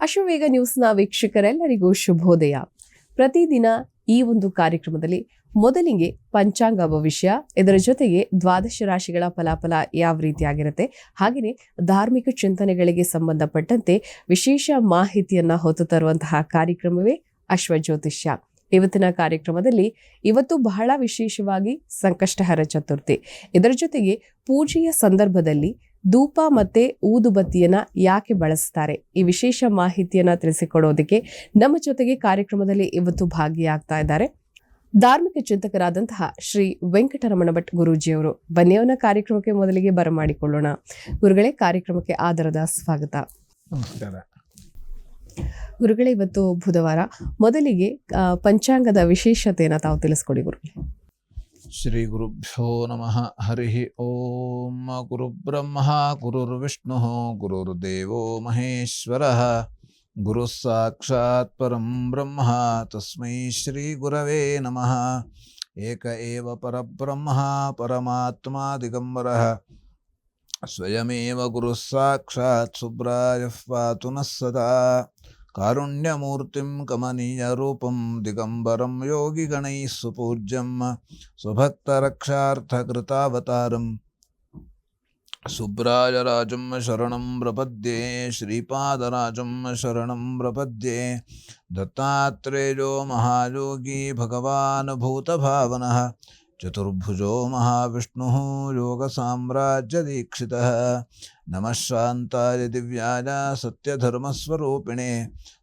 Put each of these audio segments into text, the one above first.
ಅಶ್ವವೇಗ ನ್ಯೂಸ್ನ ವೀಕ್ಷಕರೆಲ್ಲರಿಗೂ ಶುಭೋದಯ. ಪ್ರತಿದಿನ ಈ ಒಂದು ಕಾರ್ಯಕ್ರಮದಲ್ಲಿ ಮೊದಲಿಗೆ ಪಂಚಾಂಗ ಭವಿಷ್ಯ, ಇದರ ಜೊತೆಗೆ ದ್ವಾದಶ ರಾಶಿಗಳ ಫಲಾಫಲ ಯಾವ ರೀತಿಯಾಗಿರುತ್ತೆ, ಹಾಗೆಯೇ ಧಾರ್ಮಿಕ ಚಿಂತನೆಗಳಿಗೆ ಸಂಬಂಧಪಟ್ಟಂತೆ ವಿಶೇಷ ಮಾಹಿತಿಯನ್ನ ಹೊತ್ತು ತರುವಂತಹ ಕಾರ್ಯಕ್ರಮವೇ ಅಶ್ವಜ್ಯೋತಿಷ್ಯ. ಇವತ್ತಿನ ಕಾರ್ಯಕ್ರಮದಲ್ಲಿ ಇವತ್ತು ಬಹಳ ವಿಶೇಷವಾಗಿ ಸಂಕಷ್ಟಹರ ಚತುರ್ಥಿ. ಇದರ ಜೊತೆಗೆ ಪೂಜೆಯ ಸಂದರ್ಭದಲ್ಲಿ ಧೂಪ ಮತ್ತೆ ಊದುಬತ್ತಿಯನ್ನ ಯಾಕೆ ಬಳಸ್ತಾರೆ, ಈ ವಿಶೇಷ ಮಾಹಿತಿಯನ್ನ ತಿಳಿಸಿಕೊಡೋದಕ್ಕೆ ನಮ್ಮ ಜೊತೆಗೆ ಕಾರ್ಯಕ್ರಮದಲ್ಲಿ ಇವತ್ತು ಭಾಗಿಯಾಗ್ತಾ ಇದ್ದಾರೆ ಧಾರ್ಮಿಕ ಚಿಂತಕರಾದಂತಹ ಶ್ರೀ ವೆಂಕಟರಮಣ ಭಟ್ ಗುರೂಜಿಯವರು. ಬನ್ನಿಯವನ ಕಾರ್ಯಕ್ರಮಕ್ಕೆ ಮೊದಲಿಗೆ ಬರಮಾಡಿಕೊಳ್ಳೋಣ. ಗುರುಗಳೇ, ಕಾರ್ಯಕ್ರಮಕ್ಕೆ ಆದರದ ಸ್ವಾಗತ. ನಮಸ್ಕಾರ ಗುರುಗಳೇ, ಇವತ್ತು ಬುಧವಾರ. ಮೊದಲಿಗೆ ಪಂಚಾಂಗದ ವಿಶೇಷತೆಯನ್ನು ತಾವು ತಿಳಿಸ್ಕೊಡಿ ಗುರುಗಳೇ. ಶ್ರೀ ಗುರುಭ್ಯೋ ನಮಃ. ಹರಿ ಓಂ. ಗುರುಬ್ರಹ್ಮ ಗುರುರ್ವಿಷ್ಣು ಗುರುರ್ದೇವೋ ಮಹೇಶ್ವರ ಗುರು ಸಾಕ್ಷಾತ್ ಪರಂ ಬ್ರಹ್ಮ ತಸ್ಮೈ ಶ್ರೀ ಗುರವೇ ನಮಃ. ಏಕ ಏವ ಪರಬ್ರಹ್ಮ ಪರಮಾತ್ಮ ದಿಗಂಬರಃ ಸ್ವಯಮೇವ ಗುರು ಸಾಕ್ಷಾತ್ ಸುಬ್ರಾಯಃ ಪಾತು ನಃ ಸದಾ. ಕಾರುಣ್ಯಮೂರ್ತಿಂ ಕಮನೀಯ ರೂಪಂ ದಿಗಂಬರಂ ಯೋಗಿಗಣೈಃ ಸುಪೂಜ್ಯಂ ಸ್ವಭಕ್ತರಕ್ಷಾರ್ಥಕೃತಾವತಾರಂ ಸುಬ್ರಾಯರಾಜಂ ಶರಣಂ ಪ್ರಪದ್ಯೆ. ಶ್ರೀಪಾದರಾಜಂ ಶರಣಂ ಪ್ರಪದ್ಯೆ. ದತ್ತಾತ್ರೇಯೋ ಮಹಾಯೋಗಿ ಭಗವಾನ್ ಭೂತಭಾವನಃ ಚತುರ್ಭುಜೋ ಮಹಾವಿಷ್ಣುಃ ಯೋಗಸಾಮ್ರಾಜ್ಯದೀಕ್ಷಿತಃ. ನಮಃ ಶಾಂತಾಯ ದಿವ್ಯಾಯ ಸತ್ಯಧರ್ಮಸ್ವರೂಪಿಣೆ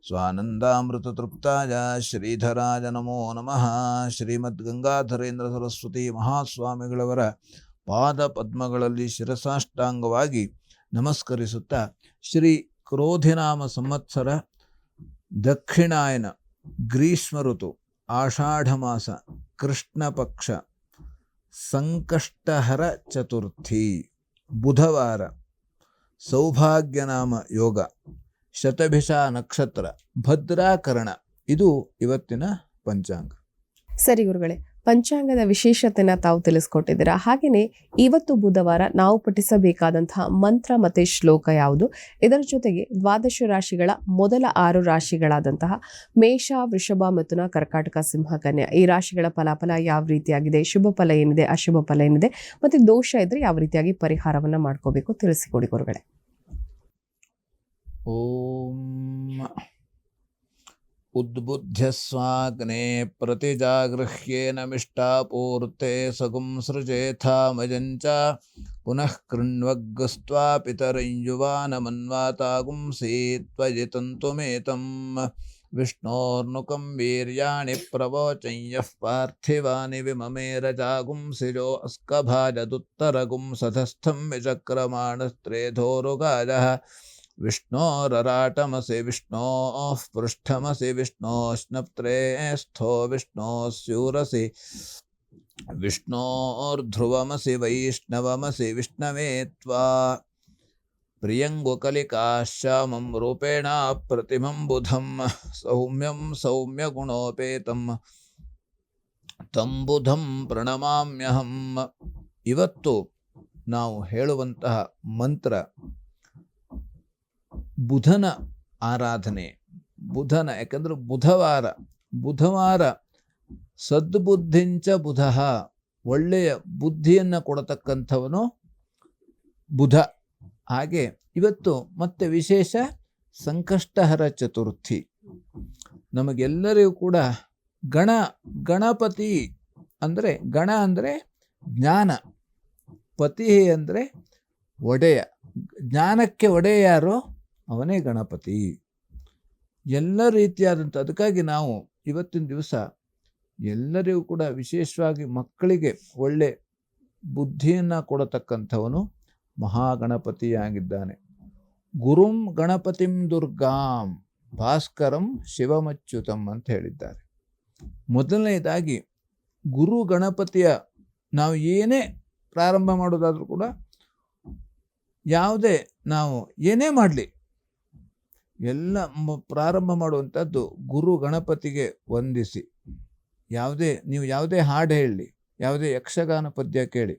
ಸ್ವಾನಂದಾಮೃತತೃಪ್ತಾಯ ಶ್ರೀಧರಾಯ ನಮೋ ನಮಃ. ಶ್ರೀಮದ್ಗಂಗಾಧರೇಂದ್ರ ಸರಸ್ವತಿ ಮಹಾಸ್ವಾಮಿಗಳವರ ಪಾದ ಪದ್ಮಗಳಲ್ಲಿ ಶಿರಸಾಷ್ಟಾಂಗವಾಗಿ ನಮಸ್ಕರಿಸುತ್ತಾ, ಶ್ರೀ ಕ್ರೋಧಿನಾಮ ಸಂವತ್ಸರ ದಕ್ಷಿಣಾಯನ ಗ್ರೀಷ್ಮ ಋತು ಆಷಾಢ ಮಾಸ ಕೃಷ್ಣ ಪಕ್ಷ ಸಂಕಷ್ಟಹರ ಚತುರ್ಥಿ ಬುಧವಾರ, ಸೌಭಾಗ್ಯನಾಮ ಯೋಗ, ಶತಭಿಷ ನಕ್ಷತ್ರ, ಭದ್ರಾಕರಣ. ಇದು ಇವತ್ತಿನ ಪಂಚಾಂಗ. ಸರಿ ಗುರುಗಳೇ, ಪಂಚಾಂಗದ ವಿಶೇಷತೆನ ತಾವು ತಿಳಿಸ್ಕೊಟ್ಟಿದ್ದೀರಾ. ಹಾಗೆಯೇ ಇವತ್ತು ಬುಧವಾರ ನಾವು ಪಠಿಸಬೇಕಾದಂತಹ ಮಂತ್ರ ಮತ್ತೆ ಶ್ಲೋಕ ಯಾವುದು, ಇದರ ಜೊತೆಗೆ ದ್ವಾದಶ ರಾಶಿಗಳ ಮೊದಲ 6 ರಾಶಿಗಳಾದಂತಹ ಮೇಷ, ವೃಷಭ, ಮಿಥುನ, ಕರ್ಕಾಟಕ, ಸಿಂಹ, ಕನ್ಯಾ ಈ ರಾಶಿಗಳ ಫಲಾಫಲ ಯಾವ ರೀತಿಯಾಗಿದೆ, ಶುಭ ಫಲ ಏನಿದೆ, ಅಶುಭ ಫಲ ಏನಿದೆ, ಮತ್ತೆ ದೋಷ ಇದ್ರೆ ಯಾವ ರೀತಿಯಾಗಿ ಪರಿಹಾರವನ್ನ ಮಾಡ್ಕೋಬೇಕು, ತಿಳಿಸಿಕೊಡಿ ಗುರುಗಳೇ. ಓಂ ಉದ್ಬುದ್ಧ್ಯಸ್ವಾಗ್ನೇ ಪ್ರತಿಜಾಗೃಹ್ಯೇನ ಮಿಷ್ಟಾಪೂರ್ತೆ ಸಗುಂ ಸೃಜೇಥಾಮಯಂಚ ಪುನಃ ಕೃಣ್ವಗ್ಸ್ತ್ವಾ ಪಿತರಂ ಯುವಾನಮನ್ವಾತಾಗುಂಸಿ ತ್ವಯಿತಂತುಮೇತಂ. ವಿಷ್ಣೋರ್ನುಕಂ ವೀರ್ಯಾಣಿ ಪ್ರವೋಚಂ ಯಃ ಪಾರ್ಥಿವಾನಿ ವಿಮಮೇರಜಾಗುಂಸಿಜೋ ಅಸ್ಕಭಾಜದುತ್ತರಗುಂ ಸಧಸ್ಥಂ ವಿಚಕ್ರಮಾಣಸ್ತ್ರೇಧೋರುಗಾಜಃ. ವಿಷ್ಣೋರರಾಟಮಸಿ ವಿಷ್ಣೋಃ ಪೃಷ್ಠಮಸಿ ವಿಷ್ಣೋಶ್ನಪ್ತ್ರೇ ಸ್ಥೋ ವಿಷ್ಣೋಸ್ಯೂರಸಿ ವಿಷ್ಣೋರ್ಧ್ರುವಮಸಿ ವೈಷ್ಣವಮಸಿ ವಿಷ್ಣವೇ ತ್ವಾ. ಪ್ರಿಯಂಗುಕಲಿಕಾಶ್ಯಾಮಂ ರೂಪೇಣ ಪ್ರತಿಮಂ ಬುಧಂ ಸೌಮ್ಯಂ ಸೌಮ್ಯಗುಣೋಪೇತಂ ತಂ ಬುಧಂ ಪ್ರಣಮಾಮ್ಯಹಂ. ಇವತ್ತು ನಾವು ಹೇಳುವಂತಹ ಮಂತ್ರ ಬುಧನ ಆರಾಧನೆ. ಬುಧನ, ಯಾಕಂದ್ರೆ ಬುಧವಾರ ಸದ್ಬುದ್ಧಿಂಚ ಬುಧ, ಒಳ್ಳೆಯ ಬುದ್ಧಿಯನ್ನು ಕೊಡತಕ್ಕಂಥವನು ಬುಧ. ಹಾಗೆ ಇವತ್ತು ಮತ್ತೆ ವಿಶೇಷ ಸಂಕಷ್ಟಹರ ಚತುರ್ಥಿ. ನಮಗೆಲ್ಲರಿಗೂ ಕೂಡ ಗಣಪತಿ ಅಂದರೆ, ಗಣ ಅಂದರೆ ಜ್ಞಾನ, ಪತಿ ಅಂದರೆ ಒಡೆಯ. ಜ್ಞಾನಕ್ಕೆ ಒಡೆಯ ಯಾರು? ಅವನೇ ಗಣಪತಿ. ಎಲ್ಲ ರೀತಿಯಾದಂಥ, ಅದಕ್ಕಾಗಿ ನಾವು ಇವತ್ತಿನ ದಿವಸ ಎಲ್ಲರಿಗೂ ಕೂಡ ವಿಶೇಷವಾಗಿ ಮಕ್ಕಳಿಗೆ ಒಳ್ಳೆ ಬುದ್ಧಿಯನ್ನು ಕೊಡತಕ್ಕಂಥವನು ಮಹಾಗಣಪತಿಯಾಗಿದ್ದಾನೆ. ಗುರುಂ ಗಣಪತಿಂ ದುರ್ಗಾಂ ಭಾಸ್ಕರಂ ಶಿವಮಚ್ಯುತಂ ಅಂತ ಹೇಳಿದ್ದಾರೆ. ಮೊದಲನೇದಾಗಿ ಗುರು ಗಣಪತಿಯ ನಾವು ಏನೇ ಪ್ರಾರಂಭ ಮಾಡೋದಾದ್ರೂ ಕೂಡ, ಯಾವುದೇ ನಾವು ಏನೇ ಮಾಡಲಿ ಎಲ್ಲ ಪ್ರಾರಂಭ ಮಾಡುವಂಥದ್ದು ಗುರು ಗಣಪತಿಗೆ ವಂದಿಸಿ. ನೀವು ಯಾವುದೇ ಹಾಡು ಹೇಳಲಿ, ಯಾವುದೇ ಯಕ್ಷಗಾನ ಪದ್ಯ ಕೇಳಿ,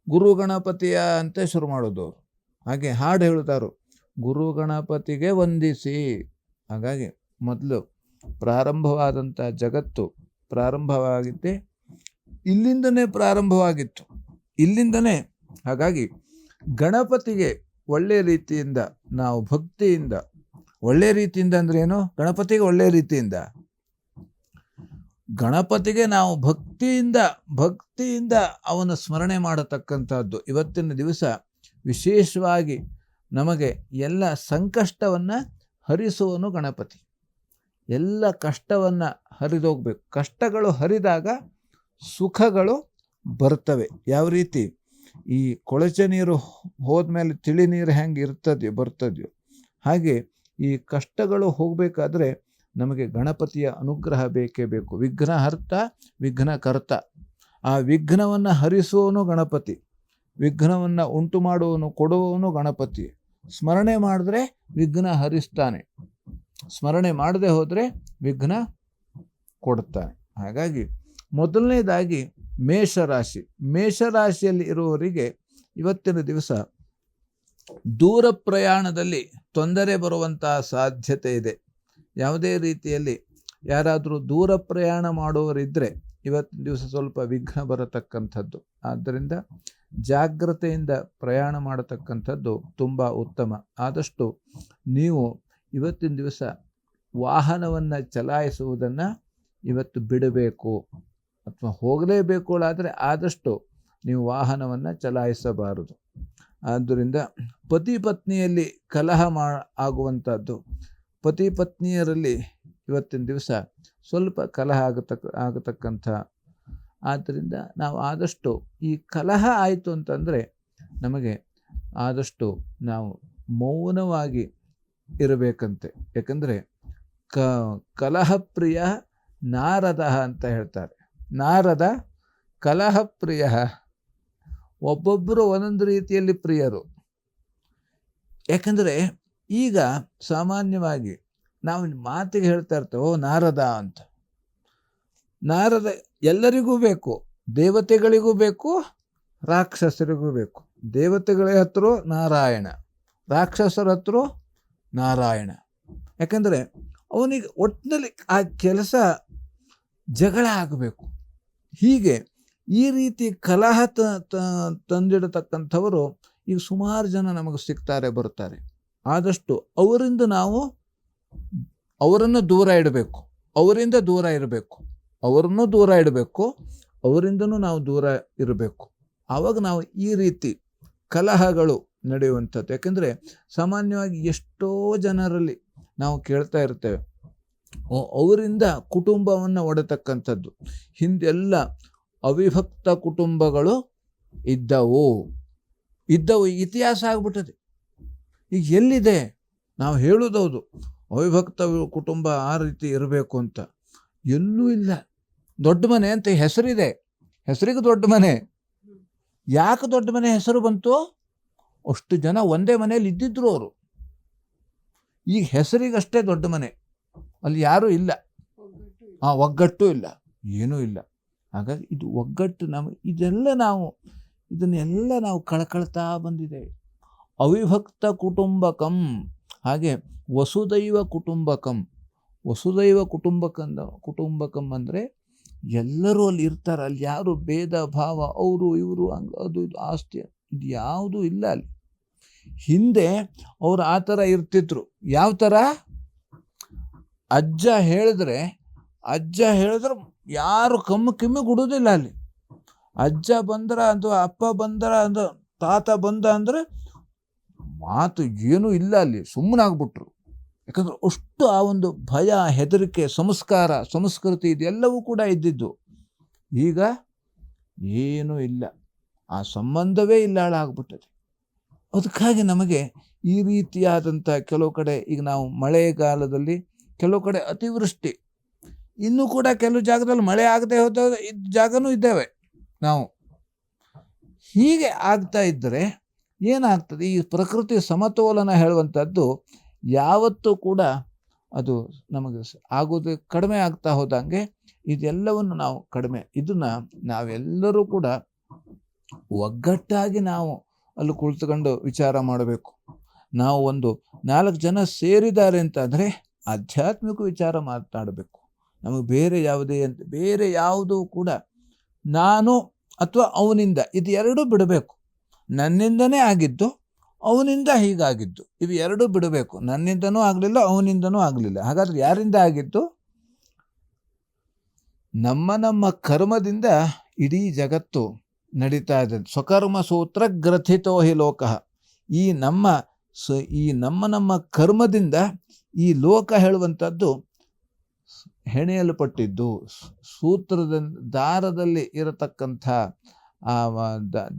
ಗುರು ಗಣಪತಿಯ ಅಂತ ಶುರು ಮಾಡೋದು ಅವರು. ಹಾಗೆ ಹಾಡು ಹೇಳುತ್ತಾರು, ಗುರು ಗಣಪತಿಗೆ ವಂದಿಸಿ. ಹಾಗಾಗಿ ಮೊದಲು ಪ್ರಾರಂಭವಾದಂಥ ಜಗತ್ತು ಪ್ರಾರಂಭವಾಗಿದ್ದೇ ಇಲ್ಲಿಂದನೇ ಪ್ರಾರಂಭವಾಗಿತ್ತು, ಇಲ್ಲಿಂದನೇ. ಹಾಗಾಗಿ ಗಣಪತಿಗೆ ಒಳ್ಳೆಯ ರೀತಿಯಿಂದ ನಾವು ಭಕ್ತಿಯಿಂದ, ಒಳ್ಳೆಯ ರೀತಿಯಿಂದ ಅಂದ್ರೆ ಏನು? ಗಣಪತಿಗೆ ಒಳ್ಳೆಯ ರೀತಿಯಿಂದ, ಗಣಪತಿಗೆ ನಾವು ಭಕ್ತಿಯಿಂದ ಅವನ ಸ್ಮರಣೆ ಮಾಡತಕ್ಕಂಥದ್ದು. ಇವತ್ತಿನ ದಿವಸ ವಿಶೇಷವಾಗಿ ನಮಗೆ ಎಲ್ಲ ಸಂಕಷ್ಟವನ್ನು ಹರಿಸುವನು ಗಣಪತಿ. ಎಲ್ಲ ಕಷ್ಟವನ್ನು ಹರಿದೋಗ್ಬೇಕು. ಕಷ್ಟಗಳು ಹರಿದಾಗ ಸುಖಗಳು ಬರ್ತವೆ. ಯಾವ ರೀತಿ? ಈ ಕೊಳಚೆ ನೀರು ಹೋದ್ಮೇಲೆ ತಿಳಿ ನೀರು ಹೆಂಗೆ ಬರ್ತದೆಯೋ ಹಾಗೆ ಈ ಕಷ್ಟಗಳು ಹೋಗಬೇಕಾದ್ರೆ ನಮಗೆ ಗಣಪತಿಯ ಅನುಗ್ರಹ ಬೇಕೇ ಬೇಕು. ವಿಘ್ನಹರ್ತ ವಿಘ್ನಕರ್ತ. ಆ ವಿಘ್ನವನ್ನು ಹರಿಸುವವನು ಗಣಪತಿ, ವಿಘ್ನವನ್ನು ಉಂಟು ಮಾಡುವವನು, ಕೊಡುವವನು ಗಣಪತಿ. ಸ್ಮರಣೆ ಮಾಡಿದ್ರೆ ವಿಘ್ನ ಹರಿಸ್ತಾನೆ, ಸ್ಮರಣೆ ಮಾಡದೆ ಹೋದರೆ ವಿಘ್ನ ಕೊಡ್ತಾನೆ. ಹಾಗಾಗಿ ಮೊದಲನೇದಾಗಿ ಮೇಷರಾಶಿ. ಮೇಷರಾಶಿಯಲ್ಲಿ ಇರುವವರಿಗೆ ಇವತ್ತಿನ ದಿವಸ ದೂರ ಪ್ರಯಾಣದಲ್ಲಿ ತೊಂದರೆ ಬರುವಂತಹ ಸಾಧ್ಯತೆ ಇದೆ. ಯಾವುದೇ ರೀತಿಯಲ್ಲಿ ಯಾರಾದರೂ ದೂರ ಪ್ರಯಾಣ ಮಾಡುವವರಿದ್ದರೆ ಇವತ್ತಿನ ದಿವಸ ಸ್ವಲ್ಪ ವಿಘ್ನ ಬರತಕ್ಕಂಥದ್ದು. ಆದ್ದರಿಂದ ಜಾಗ್ರತೆಯಿಂದ ಪ್ರಯಾಣ ಮಾಡತಕ್ಕಂಥದ್ದು ತುಂಬ ಉತ್ತಮ. ಆದಷ್ಟು ನೀವು ಇವತ್ತಿನ ದಿವಸ ವಾಹನವನ್ನು ಚಲಾಯಿಸುವುದನ್ನು ಇವತ್ತು ಬಿಡಬೇಕು, ಅಥವಾ ಹೋಗಲೇಬೇಕು ಆದರೆ ಆದಷ್ಟು ನೀವು ವಾಹನವನ್ನು ಚಲಾಯಿಸಬಾರದು. ಆದ್ದರಿಂದ ಪತಿ ಪತ್ನಿಯಲ್ಲಿ ಕಲಹ ಆಗುವಂಥದ್ದು, ಪತಿ ಪತ್ನಿಯರಲ್ಲಿ ಇವತ್ತಿನ ದಿವಸ ಸ್ವಲ್ಪ ಕಲಹ ಆಗತಕ್ಕಂಥ. ಆದ್ದರಿಂದ ನಾವು ಆದಷ್ಟು ಈ ಕಲಹ ಆಯಿತು ಅಂತಂದರೆ ನಮಗೆ ಆದಷ್ಟು ನಾವು ಮೌನವಾಗಿ ಇರಬೇಕಂತೆ. ಯಾಕಂದರೆ ಕಲಹಪ್ರಿಯ ನಾರದ ಅಂತ ಹೇಳ್ತಾರೆ. ನಾರದ ಕಲಹಪ್ರಿಯ. ಒಬ್ಬೊಬ್ಬರು ಒಂದೊಂದು ರೀತಿಯಲ್ಲಿ ಪ್ರಿಯರು. ಯಾಕಂದರೆ ಈಗ ಸಾಮಾನ್ಯವಾಗಿ ನಾವು ಮಾತಿಗೆ ಹೇಳ್ತಾ ಇರ್ತೇವೆ, ಓ ನಾರದ ಅಂತ. ನಾರದ ಎಲ್ಲರಿಗೂ ಬೇಕು, ದೇವತೆಗಳಿಗೂ ಬೇಕು, ರಾಕ್ಷಸರಿಗೂ ಬೇಕು. ದೇವತೆಗಳ ಹತ್ರ ನಾರಾಯಣ, ರಾಕ್ಷಸರ ಹತ್ರ ನಾರಾಯಣ. ಯಾಕಂದರೆ ಅವನಿಗೆ ಒಟ್ಟಿನಲ್ಲಿ ಆ ಕೆಲಸ ಜಗಳ ಆಗಬೇಕು. ಹೀಗೆ ಈ ರೀತಿ ಕಲಹ ತಂದಿಡತಕ್ಕಂಥವರು ಈಗ ಸುಮಾರು ಜನ ನಮಗೆ ಸಿಗ್ತಾರೆ, ಬರ್ತಾರೆ. ಆದಷ್ಟು ಅವರಿಂದ ನಾವು ಅವರನ್ನು ದೂರ ಇಡಬೇಕು, ಅವರಿಂದ ದೂರ ಇರಬೇಕು, ಅವರನ್ನು ದೂರ ಇಡಬೇಕು, ಅವರಿಂದನೂ ನಾವು ದೂರ ಇರಬೇಕು. ಆವಾಗ ನಾವು ಈ ರೀತಿ ಕಲಹಗಳು ನಡೆಯುವಂಥದ್ದು. ಯಾಕೆಂದರೆ ಸಾಮಾನ್ಯವಾಗಿ ಎಷ್ಟೋ ಜನರಲ್ಲಿ ನಾವು ಕೇಳ್ತಾ ಇರ್ತೇವೆ, ಅವರಿಂದ ಕುಟುಂಬವನ್ನು ಒಡೆತಕ್ಕಂಥದ್ದು. ಹಿಂದೆಲ್ಲ ಅವಿಭಕ್ತ ಕುಟುಂಬಗಳು ಇದ್ದವು, ಇತಿಹಾಸ ಆಗ್ಬಿಟ್ಟದೆ. ಈಗ ಎಲ್ಲಿದೆ? ನಾವು ಹೇಳೋದೌದು ಅವಿಭಕ್ತ ಕುಟುಂಬ ಆ ರೀತಿ ಇರಬೇಕು ಅಂತ, ಎಲ್ಲೂ ಇಲ್ಲ. ದೊಡ್ಡ ಮನೆ ಅಂತ ಹೆಸರಿದೆ, ಹೆಸರಿಗೆ ದೊಡ್ಡ ಮನೆ. ಯಾಕೆ ದೊಡ್ಡ ಮನೆ ಹೆಸರು ಬಂತು? ಅಷ್ಟು ಜನ ಒಂದೇ ಮನೆಯಲ್ಲಿ ಇದ್ದಿದ್ರು ಅವರು. ಈಗ ಹೆಸರಿಗಷ್ಟೇ ದೊಡ್ಡ ಮನೆ, ಅಲ್ಲಿ ಯಾರೂ ಇಲ್ಲ, ಒಗ್ಗಟ್ಟು ಇಲ್ಲ, ಏನೂ ಇಲ್ಲ. ಹಾಗಾಗಿ ಇದು ಒಗ್ಗಟ್ಟು ಇದನ್ನೆಲ್ಲ ನಾವು ಕಳ್ಕೊಳ್ತಾ ಬಂದಿದೆ. ಅವಿಭಕ್ತ ಕುಟುಂಬಕಂ, ಹಾಗೆ ವಸುದೈವ ಕುಟುಂಬಕಂ. ವಸುದೈವ ಕುಟುಂಬಕಂ ಅಂದರೆ ಎಲ್ಲರೂ ಅಲ್ಲಿ ಇರ್ತಾರೆ. ಅಲ್ಲಿ ಯಾರು ಭೇದ ಭಾವ, ಅವರು ಇವರು ಅದು ಇದು ಆಸ್ತಿ ಇದು ಯಾವುದೂ ಇಲ್ಲ ಅಲ್ಲಿ. ಹಿಂದೆ ಅವರು ಆ ಥರ ಇರ್ತಿದ್ರು. ಯಾವ ಥರ? ಅಜ್ಜ ಹೇಳಿದ್ರೆ ಯಾರು ಕಿಮ್ಮಿ ಗುಡುವುದಿಲ್ಲ ಅಲ್ಲಿ. ಅಜ್ಜ ಬಂದ್ರ ಅಥವಾ ಅಪ್ಪ ಬಂದ್ರ ಅಂದ್ರೆ, ತಾತ ಬಂದ ಅಂದರೆ ಮಾತು ಏನೂ ಇಲ್ಲ ಅಲ್ಲಿ, ಸುಮ್ಮನಾಗ್ಬಿಟ್ರು. ಯಾಕಂದ್ರೆ ಅಷ್ಟು ಆ ಒಂದು ಭಯ, ಹೆದರಿಕೆ, ಸಂಸ್ಕೃತಿ ಇದೆಲ್ಲವೂ ಕೂಡ ಇದ್ದಿದ್ದು. ಈಗ ಏನೂ ಇಲ್ಲ, ಆ ಸಂಬಂಧವೇ ಇಲ್ಲ, ಹಾಳಾಗ್ಬಿಟ್ಟದೆ. ಅದಕ್ಕಾಗಿ ನಮಗೆ ಈ ರೀತಿಯಾದಂಥ ಕೆಲವು ಕಡೆ ಈಗ ನಾವು ಮಳೆಗಾಲದಲ್ಲಿ ಕೆಲವು ಕಡೆ ಅತಿವೃಷ್ಟಿ, ಇನ್ನೂ ಕೂಡ ಕೆಲವು ಜಾಗದಲ್ಲಿ ಮಳೆ ಆಗದೆ ಹೋದ ಜಾಗನೂ ಇದ್ದೇವೆ ನಾವು. ಹೀಗೆ ಆಗ್ತಾ ಇದ್ದರೆ ಏನಾಗ್ತದೆ? ಈ ಪ್ರಕೃತಿ ಸಮತೋಲನ ಹೇಳುವಂಥದ್ದು ಯಾವತ್ತೂ ಕೂಡ ಅದು ನಮಗೆ ಆಗೋದು ಕಡಿಮೆ ಆಗ್ತಾ ಹೋದಂಗೆ ಇದೆಲ್ಲವನ್ನು ನಾವು ಇದನ್ನು ನಾವೆಲ್ಲರೂ ಕೂಡ ಒಗ್ಗಟ್ಟಾಗಿ ನಾವು ಅಲ್ಲಿ ಕುಳಿತುಕೊಂಡು ವಿಚಾರ ಮಾಡಬೇಕು. ನಾವು ಒಂದು 4 ಜನ ಸೇರಿದ್ದಾರೆ ಅಂತಂದರೆ ಆಧ್ಯಾತ್ಮಿಕ ವಿಚಾರ ಮಾತನಾಡಬೇಕು. ನಮಗೆ ಬೇರೆ ಯಾವುದೂ ಕೂಡ ನಾನು ಅಥವಾ ಅವನಿಂದ ಇದು ಎರಡೂ ಬಿಡಬೇಕು. ನನ್ನಿಂದನೇ ಆಗಿದ್ದು, ಅವನಿಂದ ಹೀಗಾಗಿದ್ದು, ಇವು ಎರಡೂ ಬಿಡಬೇಕು. ನನ್ನಿಂದನೂ ಆಗಲಿಲ್ಲ, ಅವನಿಂದನೂ ಆಗಲಿಲ್ಲ. ಹಾಗಾದ್ರೆ ಯಾರಿಂದ ಆಗಿದ್ದು? ನಮ್ಮ ಕರ್ಮದಿಂದ ಇಡೀ ಜಗತ್ತು ನಡೀತಾ ಇದೆ. ಸ್ವಕರ್ಮ ಸೂತ್ರ ಗ್ರಥಿತೋ ಹಿ ಲೋಕಃ. ಈ ನಮ್ಮ ಕರ್ಮದಿಂದ ಈ ಲೋಕ ಹೇಳುವಂಥದ್ದು ಹೆಣೆಯಲ್ಪಟ್ಟಿದ್ದು.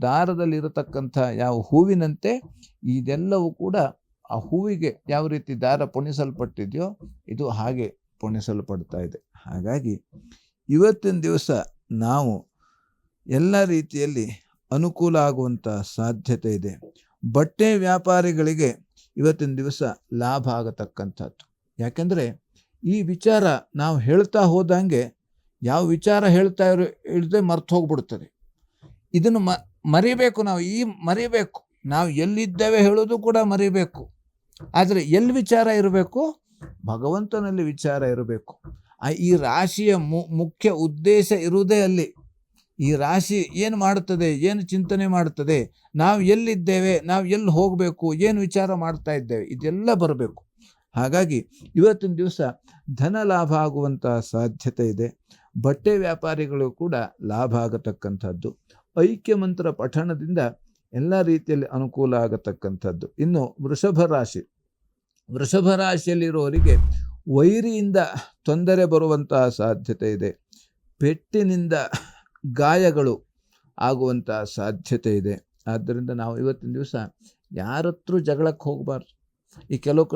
ದಾರದಲ್ಲಿ ಇರತಕ್ಕಂಥ ಯಾವ ಹೂವಿನಂತೆ ಇದೆಲ್ಲವೂ ಕೂಡ ಆ ಹೂವಿಗೆ ಯಾವ ರೀತಿ ದಾರ ಪುಣಿಸಲ್ಪಟ್ಟಿದೆಯೋ ಇದು ಹಾಗೆ ಪುಣಿಸಲ್ಪಡ್ತಾ ಇದೆ. ಹಾಗಾಗಿ ಇವತ್ತಿನ ದಿವಸ ನಾವು ಎಲ್ಲ ರೀತಿಯಲ್ಲಿ ಅನುಕೂಲ ಆಗುವಂಥ ಸಾಧ್ಯತೆ ಇದೆ. ಬಟ್ಟೆ ವ್ಯಾಪಾರಿಗಳಿಗೆ ಇವತ್ತಿನ ದಿವಸ ಲಾಭ ಆಗತಕ್ಕಂಥದ್ದು. ಯಾಕೆಂದರೆ ಈ ವಿಚಾರ ನಾವು ಹೇಳ್ತಾ ಹೋದಂಗೆ ಯಾವ ವಿಚಾರ ಹೇಳ್ತಾ ಇಲ್ಲದೆ ಮರ್ತು ಹೋಗ್ಬಿಡ್ತದೆ. ಇದನ್ನು ಮರಿಬೇಕು. ಮರಿಬೇಕು. ನಾವು ಎಲ್ಲಿದ್ದೇವೆ ಹೇಳೋದು ಕೂಡ ಮರಿಬೇಕು. ಆದರೆ ಎಲ್ಲಿ ವಿಚಾರ ಇರಬೇಕು? ಭಗವಂತನಲ್ಲಿ ವಿಚಾರ ಇರಬೇಕು. ಈ ರಾಶಿಯ ಮುಖ್ಯ ಉದ್ದೇಶ ಇರುವುದೇ ಅಲ್ಲಿ. ಈ ರಾಶಿ ಏನು ಮಾಡುತ್ತದೆ, ಏನು ಚಿಂತನೆ ಮಾಡುತ್ತದೆ, ನಾವು ಎಲ್ಲಿದ್ದೇವೆ, ನಾವು ಎಲ್ಲಿ ಹೋಗಬೇಕು, ಏನು ವಿಚಾರ ಮಾಡ್ತಾ ಇದ್ದೇವೆ, ಇದೆಲ್ಲ ಬರಬೇಕು. ಹಾಗಾಗಿ ಇವತ್ತಿನ ದಿವಸ ಧನ ಲಾಭ ಆಗುವಂಥ ಸಾಧ್ಯತೆ ಇದೆ. ಬಟ್ಟೆ ವ್ಯಾಪಾರಿಗಳು ಕೂಡ ಲಾಭ ಆಗತಕ್ಕಂಥದ್ದು. ಐಕ್ಯ ಮಂತ್ರ ಪಠಣದಿಂದ ಎಲ್ಲ ರೀತಿಯಲ್ಲಿ ಅನುಕೂಲ ಆಗತಕ್ಕಂಥದ್ದು. ಇನ್ನು ವೃಷಭ ರಾಶಿಯಲ್ಲಿರುವವರಿಗೆ ವೈರಿಯಿಂದ ತೊಂದರೆ ಬರುವಂತಹ ಸಾಧ್ಯತೆ ಇದೆ. ಪೆಟ್ಟಿನಿಂದ ಗಾಯಗಳು ಆಗುವಂಥ ಸಾಧ್ಯತೆ ಇದೆ. ಆದ್ದರಿಂದ ನಾವು ಇವತ್ತಿನ ದಿವಸ ಯಾರತ್ರ ಜಗಳಕ್ಕೆ ಹೋಗಬಾರ್ದು. ಈ ಕೆಲವು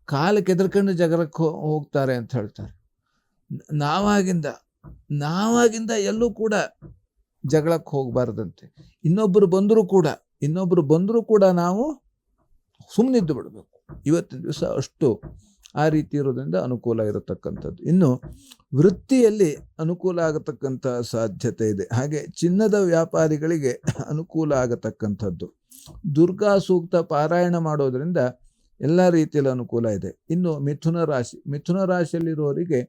ಕಾಲು ಕೆದರ್ಕೊಂಡು ಜಗಳಕ್ಕೆ ಹೋಗ್ತಾರೆ ಅಂತ ಹೇಳ್ತಾರೆ. ನಾವಾಗಿಂದ ಎಲ್ಲೂ ಕೂಡ ಜಗಳಕ್ಕೆ ಹೋಗಬಾರ್ದಂತೆ. ಇನ್ನೊಬ್ಬರು ಬಂದರೂ ಕೂಡ ನಾವು ಸುಮ್ಮನಿದ್ದು ಬಿಡಬೇಕು. ಇವತ್ತಿನ ದಿವಸ ಅಷ್ಟು ಆ ರೀತಿ ಇರೋದ್ರಿಂದ ಅನುಕೂಲ ಇರತಕ್ಕಂಥದ್ದು. ಇನ್ನು ವೃತ್ತಿಯಲ್ಲಿ ಅನುಕೂಲ ಆಗತಕ್ಕಂಥ ಸಾಧ್ಯತೆ ಇದೆ. ಹಾಗೆ ಚಿನ್ನದ ವ್ಯಾಪಾರಿಗಳಿಗೆ ಅನುಕೂಲ ಆಗತಕ್ಕಂಥದ್ದು. ದುರ್ಗಾ ಸೂಕ್ತ ಪಾರಾಯಣ ಮಾಡೋದರಿಂದ ಎಲ್ಲ ರೀತಿಯಲ್ಲಿ ಅನುಕೂಲ ಇದೆ. ಇನ್ನು ಮಿಥುನ ರಾಶಿಯಲ್ಲಿರುವವರಿಗೆ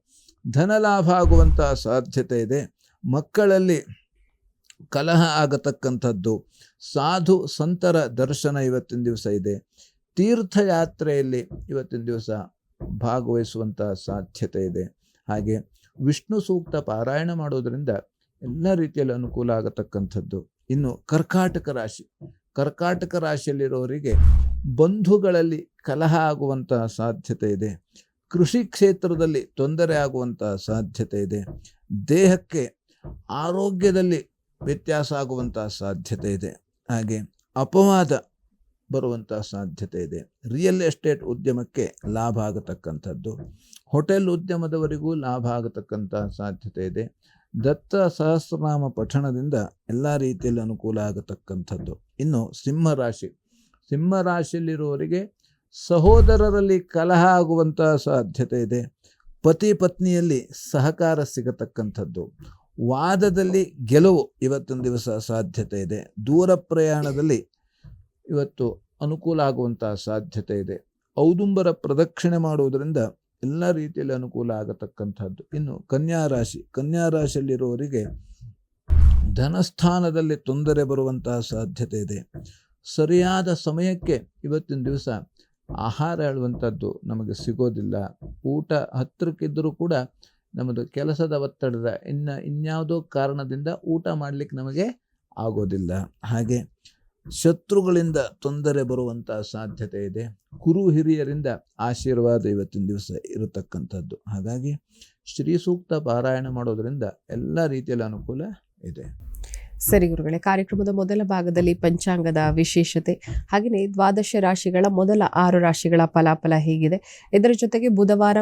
ಧನ ಲಾಭ ಆಗುವಂಥ ಸಾಧ್ಯತೆ ಇದೆ. ಮಕ್ಕಳಲ್ಲಿ ಕಲಹ ಆಗತಕ್ಕಂಥದ್ದು. ಸಾಧು ಸಂತರ ದರ್ಶನ ಇವತ್ತಿನ ದಿವಸ ಇದೆ. ತೀರ್ಥಯಾತ್ರೆಯಲ್ಲಿ ಇವತ್ತಿನ ದಿವಸ ಭಾಗವಹಿಸುವಂಥ ಸಾಧ್ಯತೆ ಇದೆ. ಹಾಗೆ ವಿಷ್ಣು ಸೂಕ್ತ ಪಾರಾಯಣ ಮಾಡೋದರಿಂದ ಎಲ್ಲ ರೀತಿಯಲ್ಲಿ ಅನುಕೂಲ ಆಗತಕ್ಕಂಥದ್ದು. ಇನ್ನು ಕರ್ಕಾಟಕ ರಾಶಿಯಲ್ಲಿರೋರಿಗೆ ಬಂಧುಗಳಲ್ಲಿ ಕಲಹ ಆಗುವಂತಹ ಸಾಧ್ಯತೆ ಇದೆ. ಕೃಷಿ ಕ್ಷೇತ್ರದಲ್ಲಿ ತೊಂದರೆ ಆಗುವಂತಹ ಸಾಧ್ಯತೆ ಇದೆ. ದೇಹಕ್ಕೆ ಆರೋಗ್ಯದಲ್ಲಿ ವ್ಯತ್ಯಾಸ ಆಗುವಂತಹ ಸಾಧ್ಯತೆ ಇದೆ. ಹಾಗೆ ಅಪವಾದ ಬರುವಂಥ ಸಾಧ್ಯತೆ ಇದೆ. ರಿಯಲ್ ಎಸ್ಟೇಟ್ ಉದ್ಯಮಕ್ಕೆ ಲಾಭ ಆಗತಕ್ಕಂಥದ್ದು. ಹೋಟೆಲ್ ಉದ್ಯಮದವರಿಗೂ ಲಾಭ ಆಗತಕ್ಕಂಥ ಸಾಧ್ಯತೆ ಇದೆ. ದತ್ತ ಸಹಸ್ರನಾಮ ಪಠಣದಿಂದ ಎಲ್ಲ ರೀತಿಯಲ್ಲಿ ಅನುಕೂಲ ಆಗತಕ್ಕಂಥದ್ದು. ಇನ್ನು ಸಿಂಹರಾಶಿಯಲ್ಲಿರುವವರಿಗೆ ಸಹೋದರರಲ್ಲಿ ಕಲಹ ಆಗುವಂಥ ಸಾಧ್ಯತೆ ಇದೆ. ಪತಿ ಪತ್ನಿಯಲ್ಲಿ ಸಹಕಾರ ಸಿಗತಕ್ಕಂಥದ್ದು. ವಾದದಲ್ಲಿ ಗೆಲುವು ಇವತ್ತಿನ ದಿವಸ ಸಾಧ್ಯತೆ ಇದೆ. ದೂರ ಪ್ರಯಾಣದಲ್ಲಿ ಇವತ್ತು ಅನುಕೂಲ ಆಗುವಂಥ ಸಾಧ್ಯತೆ ಇದೆ. ಔದುಂಬರ ಪ್ರದಕ್ಷಿಣೆ ಮಾಡುವುದರಿಂದ ಎಲ್ಲ ರೀತಿಯಲ್ಲಿ ಅನುಕೂಲ ಆಗತಕ್ಕಂಥದ್ದು. ಇನ್ನು ಕನ್ಯಾ ರಾಶಿಯಲ್ಲಿರುವವರಿಗೆ ಧನಸ್ಥಾನದಲ್ಲಿ ತೊಂದರೆ ಬರುವಂತಹ ಸಾಧ್ಯತೆ ಇದೆ. ಸರಿಯಾದ ಸಮಯಕ್ಕೆ ಇವತ್ತಿನ ದಿವಸ ಆಹಾರ ಹೇಳುವಂಥದ್ದು ನಮಗೆ ಸಿಗೋದಿಲ್ಲ. ಊಟ ಹತ್ತಿರಕ್ಕಿದ್ದರೂ ಕೂಡ ನಮ್ಮದು ಕೆಲಸದ ಒತ್ತಡದ ಇನ್ಯಾವುದೋ ಕಾರಣದಿಂದ ಊಟ ಮಾಡಲಿಕ್ಕೆ ನಮಗೆ ಆಗೋದಿಲ್ಲ. ಹಾಗೆ ಶತ್ರುಗಳಿಂದ ತೊಂದರೆ ಬರುವಂಥ ಸಾಧ್ಯತೆ ಇದೆ. ಗುರು ಹಿರಿಯರಿಂದ ಆಶೀರ್ವಾದ ಇವತ್ತಿನ ದಿವಸ ಇರತಕ್ಕಂಥದ್ದು. ಹಾಗಾಗಿ ಶ್ರೀ ಸೂಕ್ತ ಪಾರಾಯಣ ಮಾಡೋದರಿಂದ ಎಲ್ಲ ರೀತಿಯಲ್ಲಿ ಅನುಕೂಲ ಇದೆ. ಸರಿ ಗುರುಗಳೇ, ಕಾರ್ಯಕ್ರಮದ ಮೊದಲ ಭಾಗದಲ್ಲಿ ಪಂಚಾಂಗದ ವಿಶೇಷತೆ, ಹಾಗೆಯೇ ದ್ವಾದಶ ರಾಶಿಗಳ ಮೊದಲ 6 ರಾಶಿಗಳ ಫಲಾಫಲ ಹೇಗಿದೆ, ಇದರ ಜೊತೆಗೆ ಬುಧವಾರ